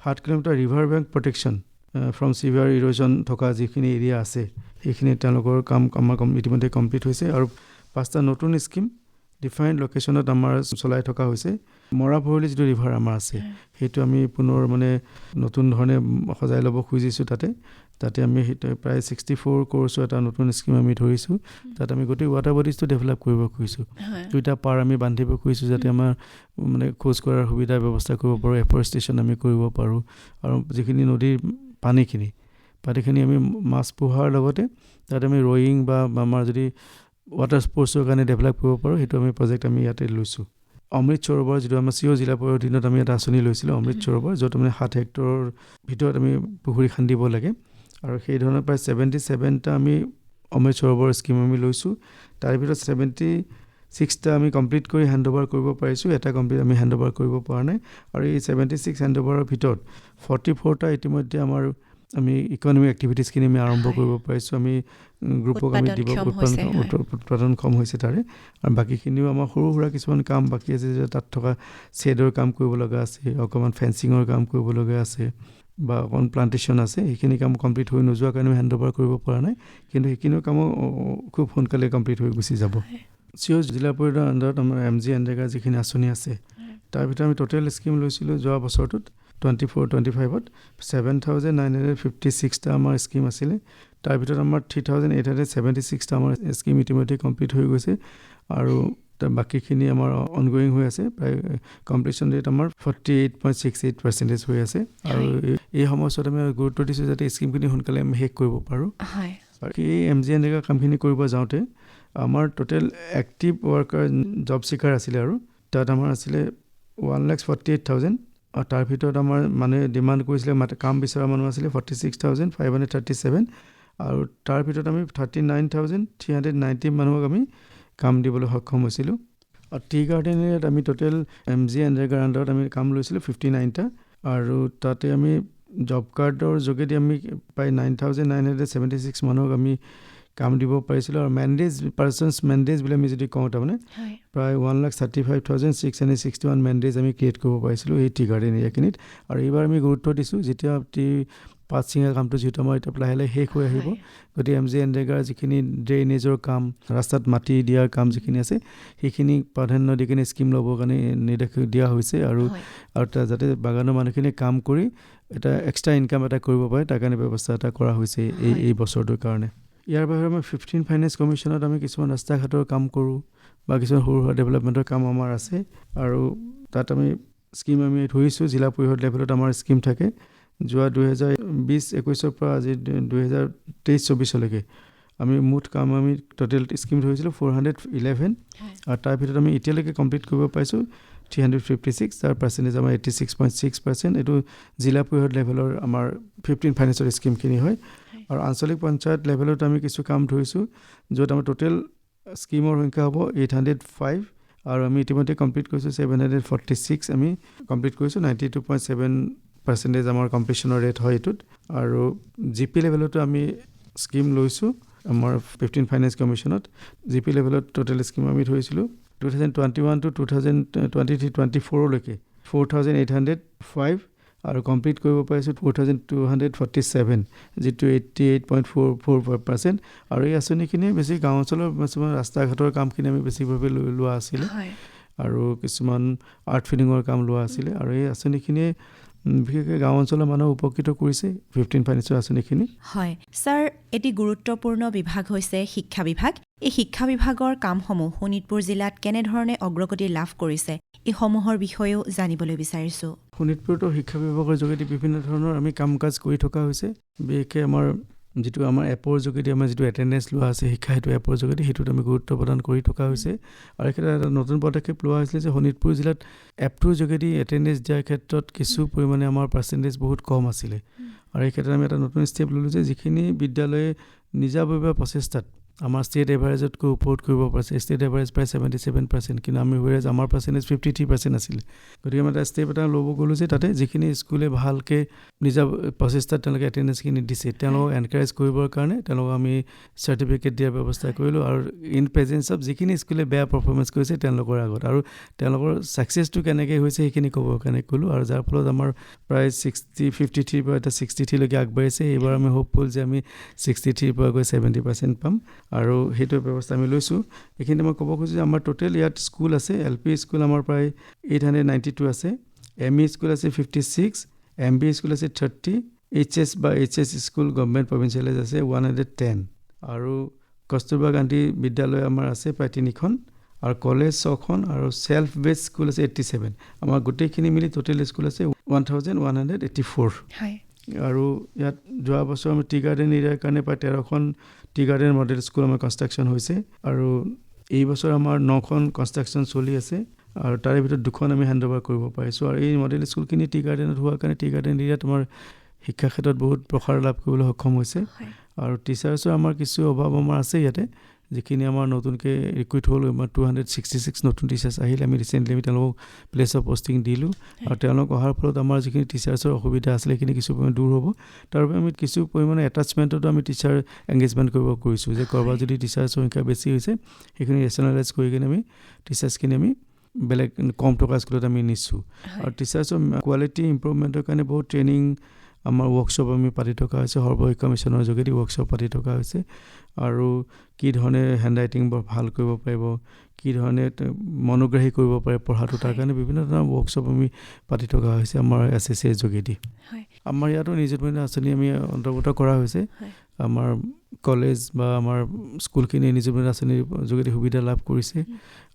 7 kilometre river bank protection from severe erosion থকা যিখিনি এৰিয়া আছে সেইখিনি তেওঁলোকৰ কাম আমাৰ ইতিমধ্যে কমপ্লিট হৈছে। আৰু 5টা নতুন স্কিম ডিফাইণ্ড লোকেশ্যনত আমাৰ চলাই থকা হৈছে। মৰা ভৰলি যিটো ৰিভাৰ আমাৰ আছে সেইটো আমি পুনৰ মানে নতুন ধৰণে সজাই ল'ব খুজিছোঁ। তাতে আমি সেইটো প্ৰায় 64 ক'ৰ্ছৰ এটা নতুন স্কিম আমি ধৰিছোঁ। তাত আমি গোটেই ৱাটাৰ বডিজটো ডেভেলপ কৰিব খুজিছোঁ। 2টা পাৰ আমি বান্ধিব খুজিছোঁ যাতে আমাৰ মানে খোজ কঢ়াৰ সুবিধাৰ ব্যৱস্থা কৰিব পাৰোঁ, এফৰেষ্টেশ্যন আমি কৰিব পাৰোঁ। আৰু যিখিনি নদীৰ পানীখিনি আমি মাছ পোহাৰ লগতে তাত আমি ৰয়িং বা আমাৰ যদি ৱাটাৰ স্পৰ্টছৰ কাৰণে ডেভেলপ কৰিব পাৰোঁ সেইটো আমি প্ৰজেক্ট আমি ইয়াতে লৈছোঁ। অমৃত সৰোবৰ যিটো আমাৰ CIO জিলা পৰিষদৰ অধীনত আমি এটা আঁচনি লৈছিলোঁ অমৃত সৰোবৰ, য'ত মানে 7 হেক্টৰৰ ভিতৰত আমি পুখুৰী খান্দিব লাগে। আৰু সেই ধৰণৰ প্ৰায় 77টা আমি অমৃত সৰোবৰ স্কিম আমি লৈছোঁ। তাৰ ভিতৰত 76টা আমি কমপ্লিট কৰি হেণ্ডঅভাৰ কৰিব পাৰিছোঁ, এটা কমপ্লিট আমি হেণ্ডঅভাৰ কৰিব পৰা নাই। আৰু এই 76 হেণ্ডঅভাৰৰ ভিতৰত 44টা ইতিমধ্যে আমি ইকনমিক এক্টিভিটিছখিনি আমি আৰম্ভ কৰিব পাৰিছোঁ। আমি গ্ৰুপক আমি দিব উৎপাদনক্ষম হৈছে তাৰে। আৰু বাকীখিনিও আমাৰ সৰু সুৰা কিছুমান কাম বাকী আছে যে তাত থকা শ্বেডৰ কাম কৰিব লগা আছে, অকণমান ফেঞ্চিঙৰ কাম কৰিব লগা আছে বা অকণ প্লান্টেশ্যন আছে। সেইখিনি কাম কমপ্লিট হৈ নোযোৱাৰ কাৰণে আমি হেণ্ডঅভাৰ কৰিব পৰা নাই, কিন্তু সেইখিনিও কামো খুব সোনকালে কমপ্লিট হৈ গুচি যাব। CIO জিলা পৰিষদৰ আণ্ডাৰত আমাৰ MG এনৰেগা যিখিনি আঁচনি আছে তাৰ ভিতৰত আমি টোটেল স্কিম লৈছিলোঁ যোৱা বছৰটোত 24-25ত 7,956টা আমাৰ স্কিম আছিলে। তাৰ ভিতৰত আমাৰ 3,876টা আমাৰ স্কিম ইতিমধ্যে কমপ্লিট হৈ গৈছে আৰু বাকীখিনি আমাৰ অনগয়িং হৈ আছে। প্ৰায় কমপ্লিশ্যন ৰেট আমাৰ 48.68% হৈ আছে। আৰু এই সময়ছোৱাত আমি গুৰুত্ব দিছোঁ যাতে স্কিমখিনি সোনকালে আমি শেষ কৰিব পাৰোঁ। আৰু এই MG এনৰেগা কামখিনি কৰিব যাওঁতে আমাৰ টোটেল এক্টিভ ৱাৰ্কাৰ জব চিকাৰ আছিলে আৰু তাত আমাৰ আছিলে 1,48,000। আৰু তাৰ ভিতৰত আমাৰ মানে ডিমাণ্ড কৰিছিলে কাম বিচৰা মানুহ আছিলে 46,537 আৰু তাৰ ভিতৰত আমি 39,390 মানুহক আমি কাম দিবলৈ সক্ষম হৈছিলোঁ। আৰু টি গাৰ্ডেন এৰিয়াত আমি টোটেল MG এনৰেগাৰ আণ্ডাৰত আমি কাম লৈছিলোঁ 59টা আৰু তাতে আমি জব কাৰ্ডৰ যোগেদি আমি প্ৰায় 9,976 মানুহক আমি কাম দিব পাৰিছিলোঁ। আৰু মেণ্ডেজ বুলি আমি যদি কওঁ তাৰমানে প্ৰায় 1,35,661 মেণ্ডেজ আমি ক্ৰিয়েট কৰিব পাৰিছিলোঁ এই টি গাৰ্ডেন এৰিয়াখিনিত। আৰু এইবাৰ আমি গুৰুত্ব দিছোঁ যেতিয়া টি পাত ছিঙা কামটো যিটো আমাৰ এতিয়া লাহে লাহে শেষ হৈ আহিব গতিকে MGNREGAৰ যিখিনি ড্ৰেইনেজৰ কাম ৰাস্তাত মাটি দিয়াৰ কাম যিখিনি আছে সেইখিনি প্ৰাধান্য দি কিনে স্কিম ল'বৰ কাৰণে নিৰ্দেশ দিয়া হৈছে আৰু যাতে বাগানৰ মানুহখিনি কাম কৰি এটা এক্সট্ৰা ইনকাম এটা কৰিব পাৰে তাৰ কাৰণে ব্যৱস্থা এটা কৰা হৈছে এই বছৰটোৰ কাৰণে ইয়াৰ বাহিৰে আমি 15 ফাইনেন্স কমিশ্যনত আমি কিছুমান ৰাস্তা ঘাটৰ কাম কৰোঁ বা কিছুমান সৰু সুৰা ডেভেলপমেণ্টৰ কাম আমাৰ আছে আৰু তাত আমি স্কিম আমি ধৰিছোঁ জিলা পৰিষদ লেভেলত আমাৰ স্কিম থাকে যোৱা 2020-21 পৰা আজি 2023-24লৈকে আমি মুঠ কাম আমি টোটেল স্কিম ধৰিছিলোঁ 411 আৰু তাৰ ভিতৰত আমি এতিয়ালৈকে কমপ্লিট কৰিব পাৰিছোঁ 356 তাৰ পাৰ্চেণ্টেজ আমাৰ 86.6%। এইটো জিলা পৰিষদ লেভেলৰ আমাৰ 15 ফাইনেন্সৰ স্কিমখিনি হয় আৰু আঞ্চলিক পঞ্চায়ত লেভেলত আমি কিছু কাম ধৰিছোঁ য'ত আমাৰ টোটেল স্কিমৰ সংখ্যা হ'ব 805 আৰু আমি ইতিমধ্যে কমপ্লিট কৰিছোঁ 746 আমি কমপ্লিট কৰিছোঁ 92.7% আমাৰ কমপ্লিশ্যনৰ ৰেট হয় এইটোত আৰু GP লেভেলতো আমি স্কিম লৈছোঁ আমাৰ 15 ফাইনেন্স কমিশ্যনত GP লেভেলত টোটেল স্কিম আমি ধৰিছিলোঁ 2021 to 2023-24লৈকে 4,805 আৰু কমপ্লিট কৰিব পাৰিছোঁ 4,247 যিটো 88.44% আৰু এই আঁচনিখিনি বেছি গাঁও অঞ্চলৰ কিছুমান ৰাস্তা ঘাটৰ কামখিনি আমি বেছিভাৱে লোৱা আছিলে আৰু কিছুমান আৰ্ট ফিলিঙৰ কাম লোৱা আছিলে আৰু এই আঁচনিখিনিয়ে বিশেষকৈ গাঁও অঞ্চলৰ মানুহ উপকৃত কৰিছে 15 ফাইনেন্সৰ আঁচনিখিনি হয় ছাৰ এটি গুৰুত্বপূৰ্ণ বিভাগ হৈছে শিক্ষা বিভাগ এই শিক্ষা বিভাগৰ কামসমূহ শোণিতপুৰ জিলাত কেনেধৰণে অগ্ৰগতি লাভ কৰিছে এই সমূহৰ বিষয়েও জানিবলৈ বিচাৰিছোঁ শোণিতপুৰতো শিক্ষা বিভাগৰ যোগেদি বিভিন্ন ধৰণৰ আমি কাম কাজ কৰি থকা হৈছে বিশেষকৈ আমাৰ যিটো আমাৰ এপৰ যোগেদি আমাৰ যিটো এটেণ্ডেঞ্চ লোৱা আছে শিক্ষা সেইটো এপৰ যোগেদি সেইটোত আমি গুৰুত্ব প্ৰদান কৰি থকা হৈছে আৰু এটা নতুন পদক্ষেপ লোৱা হৈছিলে যে শোণিতপুৰ জিলাত এপটোৰ যোগেদি এটেণ্ডেঞ্চ দিয়াৰ ক্ষেত্ৰত কিছু পৰিমাণে আমাৰ পাৰ্চেণ্টেজ বহুত কম আছিলে আৰু এই ক্ষেত্ৰত আমি এটা নতুন ষ্টেপ ল'লোঁ যে যিখিনি বিদ্যালয়ে নিজাববীয়া প্ৰচেষ্টাত আমাৰ ষ্টেট এভাৰেজতকৈ ওপৰত কৰিব পাৰিছে ষ্টেট এভাৰেজ প্ৰায় 77% কিন্তু আমি হুৱেজ আমাৰ পাৰ্চেণ্টেজ 53% আছিলে গতিকে আমি এটা ষ্টেপ এটা ল'ব গ'লোঁ যে তাতে যিখিনি স্কুলে ভালকৈ নিজা প্ৰচেষ্টাত তেওঁলোকে এটেণ্ডেঞ্চখিনি দিছে তেওঁলোকক এনকাৰেজ কৰিবৰ কাৰণে তেওঁলোকক আমি চাৰ্টিফিকেট দিয়াৰ ব্যৱস্থা কৰিলোঁ আৰু ইন প্ৰেজেঞ্চ অফ যিখিনি স্কুলে বেয়া পাৰফৰ্মেঞ্চ কৰিছে তেওঁলোকৰ আগত আৰু তেওঁলোকৰ ছাকচেছটো কেনেকৈ হৈছে সেইখিনি ক'বৰ কাৰণে ক'লোঁ আৰু যাৰ ফলত আমাৰ প্ৰায় 53 পৰা এটা 63লৈকে আগবাঢ়িছে এইবাৰ আমি হোপফুল যে আমি 63 পৰা গৈ 70% পাম আৰু সেইটো ব্যৱস্থা আমি লৈছোঁ এইখিনি মই ক'ব খুজিছোঁ যে আমাৰ টোটেল ইয়াত স্কুল আছে LP স্কুল আমাৰ প্ৰায় 892 আছে ME স্কুল আছে 56 MB স্কুল আছে 30 HS বা HS স্কুল গভৰ্ণমেণ্ট প্ৰভিঞ্চিয়েলাইজ আছে 110 আৰু কস্তুৰবা গান্ধী বিদ্যালয় আমাৰ আছে প্ৰায় 3খন আৰু কলেজ 6খন আৰু সেলফ বেস স্কুল আছে 87 আমাৰ গোটেইখিনি মিলি টোটেল স্কুল আছে 1184 আৰু ইয়াত যোৱা বছৰ আমি টি গাৰ্ডেন এৰিয়াৰ কাৰণে প্ৰায় 13খন টি গাৰ্ডেন মডেল স্কুল আমাৰ কনষ্ট্ৰাকশ্যন হৈছে আৰু এই বছৰ আমাৰ 9খন কনষ্ট্ৰাকশ্যন চলি আছে আৰু তাৰে ভিতৰত 2খন আমি হেণ্ড অভাৰ কৰিব পাৰিছোঁ আৰু এই মডেল স্কুলখিনি টি গাৰ্ডেনত হোৱাৰ কাৰণে টি গাৰ্ডেন এৰিয়াত আমাৰ শিক্ষা ক্ষেত্ৰত বহুত প্ৰসাৰ লাভ কৰিবলৈ সক্ষম হৈছে আৰু টিচাৰ্ছৰ আমাৰ কিছু অভাৱ আমাৰ আছে ইয়াতে যিখিনি আমাৰ নতুনকৈ ৰিক্ৰুইট হ'ল আমাৰ 266 নতুন টিচাৰ্ছ আহিলে আমি ৰিচেণ্টলি আমি তেওঁলোকক প্লেচ অফ পষ্টিং দিলোঁ আৰু তেওঁলোক অহাৰ ফলত আমাৰ যিখিনি টিচাৰ্ছৰ অসুবিধা আছিলে সেইখিনি কিছু পৰিমাণে দূৰ হ'ব তাৰ বাবে আমি কিছু পৰিমাণে এটাচমেণ্টতো আমি টিচাৰ এংগেজমেণ্ট কৰিব কৰিছোঁ যে ক'ৰবাত যদি টিচাৰ্ছৰ সংখ্যা বেছি হৈছে সেইখিনি ৰেচনেলাইজ কৰি কিনে আমি টিচাৰ্ছখিনি আমি বেলেগ কম টকা স্কুলত আমি নিছোঁ আৰু টিচাৰ্ছৰ কোৱালিটি ইম্প্ৰুভমেণ্টৰ কাৰণে বহুত ট্ৰেইনিং আমাৰ ৱৰ্কশ্বপ আমি পাতি থকা হৈছে সৰ্বশিক্ষা মিছনৰ যোগেদি ৱৰ্কশ্বপ পাতি থকা হৈছে আৰু কি ধৰণে হেণ্ডৰাইটিং বৰ ভাল কৰিব পাৰিব কি ধৰণে মনোগ্ৰাহী কৰিব পাৰে পঢ়াটো তাৰ কাৰণে বিভিন্ন ধৰণৰ ৱৰ্কশ্বপ আমি পাতি থকা হৈছে আমাৰ SSCৰ যোগেদি আমাৰ ইয়াতো নিযুতমইনা আঁচনি আমি অন্তৰ্গত কৰা হৈছে আমাৰ কলেজ বা আমাৰ স্কুলখিনি নিযুতমইনা আঁচনিৰ যোগেদি সুবিধা লাভ কৰিছে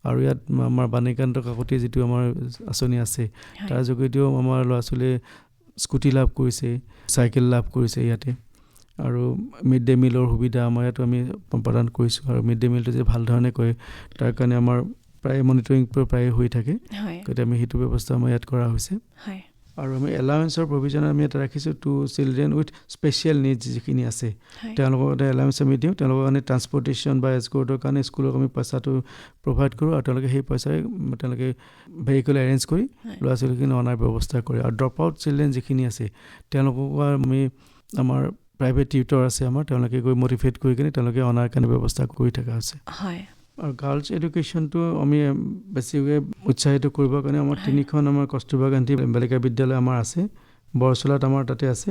আৰু ইয়াত আমাৰ বাণীকান্ত কাকতি যিটো আমাৰ আঁচনি আছে তাৰ যোগেদিও আমাৰ ল'ৰা ছোৱালীয়ে স্কুটি লাভ কৰিছে চাইকেল লাভ কৰিছে ইয়াতে আৰু মিড ডে মিলৰ সুবিধা আমাৰ ইয়াতো আমি প্ৰদান কৰিছোঁ আৰু মিড ডে মিলটো যে ভাল ধৰণে কৰে তাৰ কাৰণে আমাৰ প্ৰায় মনিটৰিং প্ৰায় হৈ থাকে গতিকে আমি সেইটো ব্যৱস্থা আমাৰ ইয়াত কৰা হৈছে আৰু আমি এলাৱেঞ্চৰ প্ৰভিজন আমি এটা ৰাখিছোঁ to children with special needs যিখিনি আছে তেওঁলোকক এটা এলাৱেঞ্চ আমি দিওঁ তেওঁলোকৰ কাৰণে ট্ৰান্সপৰ্টেশ্যন বা এছকৰ্টৰ কাৰণে স্কুলক আমি পইচাটো প্ৰভাইড কৰোঁ আৰু তেওঁলোকে সেই পইচাৰে তেওঁলোকে ভেহিকল এৰেঞ্জ কৰি ল'ৰা ছোৱালীখিনি অনাৰ ব্যৱস্থা কৰে আৰু ড্ৰপ আউট চিলড্ৰেন যিখিনি আছে তেওঁলোকক আমি আমাৰ প্ৰাইভেট টিউটৰ আছে আমাৰ তেওঁলোকে গৈ মটিভেট কৰি কিনে তেওঁলোকে অনাৰ কাৰণে ব্যৱস্থা কৰি থকা হৈছে আৰু গাৰ্লছ এডুকেশ্যনটো আমি বেছিকৈ উৎসাহিত কৰিবৰ কাৰণে আমাৰ 3খন আমাৰ কস্তুৰবা গান্ধী বালিকা বিদ্যালয় আমাৰ আছে বৰচলাত আমাৰ তাতে আছে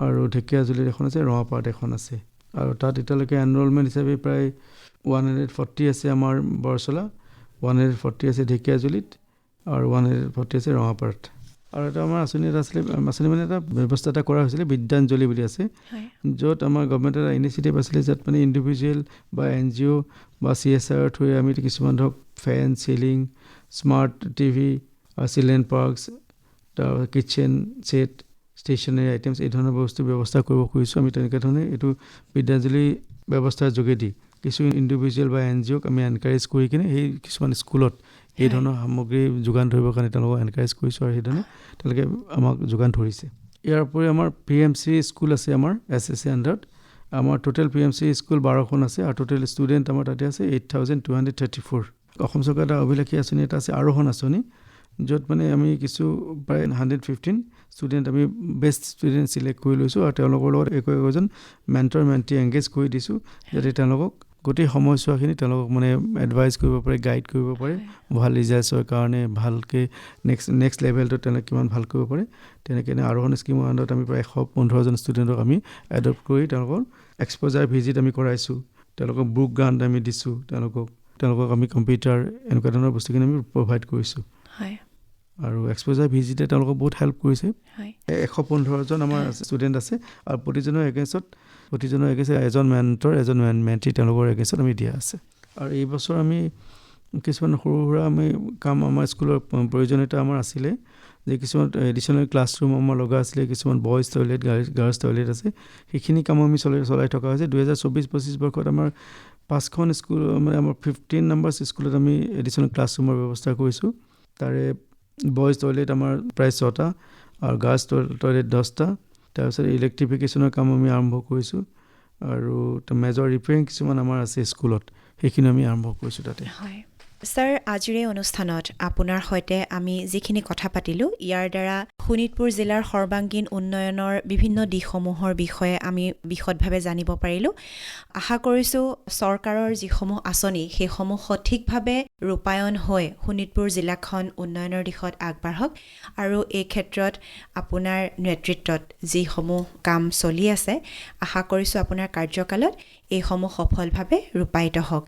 আৰু ঢেকীয়াজুলিত এখন আছে, ৰঙাপাৰাত এখন আছে। আৰু তাত এতিয়ালৈকে এনৰলমেণ্ট হিচাপে প্ৰায় 140 আছে আমাৰ বৰচলা, 140 আছে ঢেকীয়াজুলিত, আৰু 140 আছে ৰঙাপাৰাত। আৰু এটা আমাৰ আঁচনি এটা আছিলে, আঁচনি মানে এটা ব্যৱস্থা এটা কৰা হৈছিলে, বিদ্যাঞ্জলি বুলি আছে, য'ত আমাৰ গভৰ্ণমেণ্টৰ এটা ইনিচিয়েটিভ আছিলে, য'ত মানে ইণ্ডিভিজুৱেল বা NGO বা CSR থ্ৰুৰে আমি কিছুমান ধৰক fan, ceiling, smart TV, children parks, তাৰ কিটচেন ছেট, ষ্টেচনাৰী আইটেমছ, এই ধৰণৰ বস্তু ব্যৱস্থা কৰিব খুজিছোঁ। আমি তেনেকৈ ধৰণে এইটো বিদ্যাঞ্জলি ব্যৱস্থাৰ যোগেদি কিছু ইণ্ডিভিজুৱেল বা NGOক আমি এনকাৰেজ কৰি কিনে সেই কিছুমান স্কুলত এই ধৰণৰ সামগ্ৰী যোগান ধৰিবৰ কাৰণে তেওঁলোকক এনকাৰেজ কৰিছোঁ, আৰু সেইধৰণে তেওঁলোকে আমাক যোগান ধৰিছে। ইয়াৰ উপৰি আমাৰ PMC স্কুল আছে, আমাৰ SSC আণ্ডাৰত। আমাৰ টোটেল PMC স্কুল 12খন আছে, আৰু টোটেল ষ্টুডেণ্ট আমাৰ তাতে আছে 8,234। অসম চৰকাৰৰ এটা অভিলাষী আঁচনি এটা আছে, আৰোহণ আঁচনি, য'ত মানে আমি কিছু প্ৰায় 115 ষ্টুডেণ্ট আমি বেষ্ট ষ্টুডেণ্ট ছিলেক্ট কৰি লৈছোঁ, আৰু তেওঁলোকৰ লগত একোজন মেণ্টৰ মেণ্টি এংগেজ কৰি দিছোঁ, যাতে তেওঁলোকক গোটেই সময়ছোৱাখিনি তেওঁলোকক মানে এডভাইচ কৰিব পাৰে, গাইড কৰিব পাৰে, ভাল ৰিজাল্টছৰ কাৰণে, ভালকৈ নেক্সট লেভেলটোত তেওঁলোকে কিমান ভাল কৰিব পাৰে। তেনেকৈ আৰোহণ স্কিমৰ আণ্ডাৰত আমি প্ৰায় 115জন ষ্টুডেণ্টক আমি এডপ্ট কৰি তেওঁলোকৰ এক্সপ'জাৰ ভিজিট আমি কৰাইছোঁ, তেওঁলোকক বুক গ্ৰাণ্ট আমি দিছোঁ, তেওঁলোকক আমি কম্পিউটাৰ এনেকুৱা ধৰণৰ বস্তুখিনি আমি প্ৰভাইড কৰিছোঁ। আৰু এক্সপ'জাৰ ভিজিটে তেওঁলোকক বহুত হেল্প কৰিছে। 115জন আমাৰ ষ্টুডেণ্ট আছে, আৰু প্ৰতিজনৰ এগেইনষ্টত এজন মেণ্টৰ, এজন মেণ্টি তেওঁলোকৰ এগেইনষ্টত আমি দিয়া আছে। আৰু এই বছৰ আমি কিছুমান সৰু সুৰা আমি কাম আমাৰ স্কুলৰ প্ৰয়োজনীয়তা আমাৰ আছিলে, যে কিছুমান এডিশ্যনেল ক্লাছৰুম আমাৰ লগা আছিলে, কিছুমান বইজ টয়লেট, গাৰ্লছ টয়লেট আছে, সেইখিনি কামো আমি চলাই থকা হৈছে। 2024-25 বৰ্ষত আমাৰ 5খন স্কুল, মানে আমাৰ 15 নাম্বাৰছ স্কুলত আমি এডিশ্যনেল ক্লাছৰুমৰ ব্যৱস্থা কৰিছোঁ। তাৰে বইজ টয়লেট আমাৰ প্ৰায় 6টা, আৰু গাৰ্লছ টয়লেট 10টা। তাৰপিছত ইলেক্ট্ৰিফিকেশ্যনৰ কাম আমি আৰম্ভ কৰিছোঁ, আৰু মেজৰ ৰিপেয়াৰিং কিছুমান আমাৰ আছে স্কুলত, সেইখিনি আমি আৰম্ভ কৰিছোঁ তাতে। ছাৰ, আজিৰ এই অনুষ্ঠানত আপোনাৰ সৈতে আমি যিখিনি কথা পাতিলোঁ, ইয়াৰ দ্বাৰা শোণিতপুৰ জিলাৰ সৰ্বাংগীন উন্নয়নৰ বিভিন্ন দিশসমূহৰ বিষয়ে আমি বিশদভাৱে জানিব পাৰিলোঁ। আশা কৰিছোঁ চৰকাৰৰ যিসমূহ আঁচনি সেইসমূহ সঠিকভাৱে ৰূপায়ণ হৈ শোণিতপুৰ জিলাখন উন্নয়নৰ দিশত আগবাঢ়ক, আৰু এই ক্ষেত্ৰত আপোনাৰ নেতৃত্বত যিসমূহ কাম চলি আছে, আশা কৰিছোঁ আপোনাৰ কাৰ্যকালত এইসমূহ সফলভাৱে ৰূপায়িত হওক।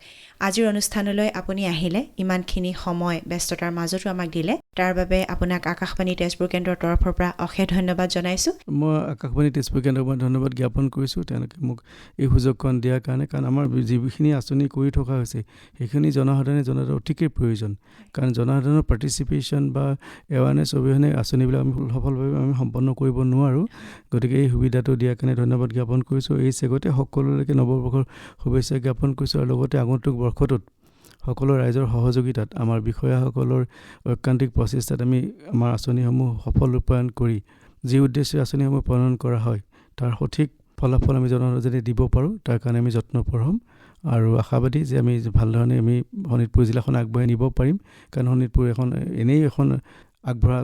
আজিৰ অনুষ্ঠানলৈ আপুনি আহিলে, ইমানখিনি সময় ব্যস্ততাৰ মাজতো আমাক দিলে, তাৰ বাবে আপোনাক আকাশবাণী তেজপুৰ কেন্দ্ৰৰ তৰফৰ পৰা অশেষ ধন্যবাদ জনাইছোঁ। মই আকাশবাণী তেজপুৰ কেন্দ্ৰৰ পৰা ধন্যবাদ জ্ঞাপন কৰিছোঁ, তেওঁলোকে মোক এই সুযোগখন দিয়াৰ কাৰণে। কাৰণ আমাৰ যিখিনি আঁচনি কৰি থকা হৈছে সেইখিনি জনসাধাৰণে জনাটো অতিকৈ প্ৰয়োজন, কাৰণ জনসাধাৰণৰ পাৰ্টিচিপেশ্যন বা এৱাৰনেছ অবিহনে আঁচনিবিলাক আমি সফলভাৱে আমি সম্পন্ন কৰিব নোৱাৰোঁ। গতিকে এই সুবিধাটো দিয়াৰ কাৰণে ধন্যবাদ জ্ঞাপন কৰিছোঁ। এই চেগতে সকলোলৈকে নৱবৰ্ষৰ শুভেচ্ছা জ্ঞাপন কৰিছোঁ, আৰু লগতে আগন্তুক বৰ্ষটোত সকলো ৰাইজৰ সহযোগিতাত, আমাৰ বিষয়াসকলৰ ঐকান্তিক প্ৰচেষ্টাত আমি আমাৰ আঁচনিসমূহ সফল ৰূপায়ণ কৰি যি উদ্দেশ্যে আঁচনিসমূহ প্ৰণয়ন কৰা হয় তাৰ সঠিক ফলাফল আমি জনসাধাৰণে দিব পাৰোঁ, তাৰ কাৰণে আমি যত্নপৰ হ'ম, আৰু আশাবাদী যে আমি ভালধৰণে আমি শোণিতপুৰ জিলাখন আগবঢ়াই নিব পাৰিম। কাৰণ শোণিতপুৰ এনেই এখন আগবঢ়া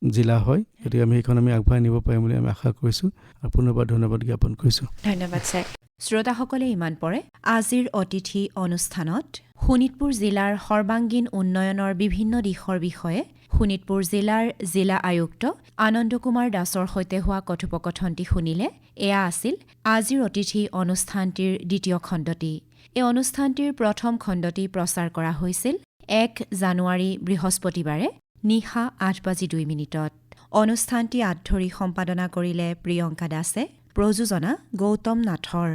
জিলা হয়, গতিকে সেইখন আমি আগবঢ়াই নিব পাৰিম বুলি আমি আশা কৰিছোঁ, আৰু পুনৰবাৰ ধন্যবাদ জ্ঞাপন কৰিছোঁ। ধন্যবাদ ছাৰ। শ্ৰোতাসকলে ইমান পৰে আজিৰ অতিথি অনুষ্ঠানত শোণিতপুৰ জিলাৰ সৰ্বাংগীন উন্নয়নৰ বিভিন্ন দিশৰ বিষয়ে শোণিতপুৰ জিলাৰ জিলা আয়ুক্ত আনন্দ কুমাৰ দাসৰ সৈতে হোৱা কথোপকথনটি শুনিলে। এয়া আছিল আজিৰ অতিথি অনুষ্ঠানটিৰ দ্বিতীয় খণ্ডটি। এই অনুষ্ঠানটিৰ প্ৰথম খণ্ডটি প্ৰচাৰ কৰা হৈছিল 1 জানুৱাৰী বৃহস্পতিবাৰে নিশা 8:02। অনুষ্ঠানটি আঁত ধৰি সম্পাদনা কৰিলে প্ৰিয়ংকা দাসে, প্ৰযোজনা গৌতম নাথৰ।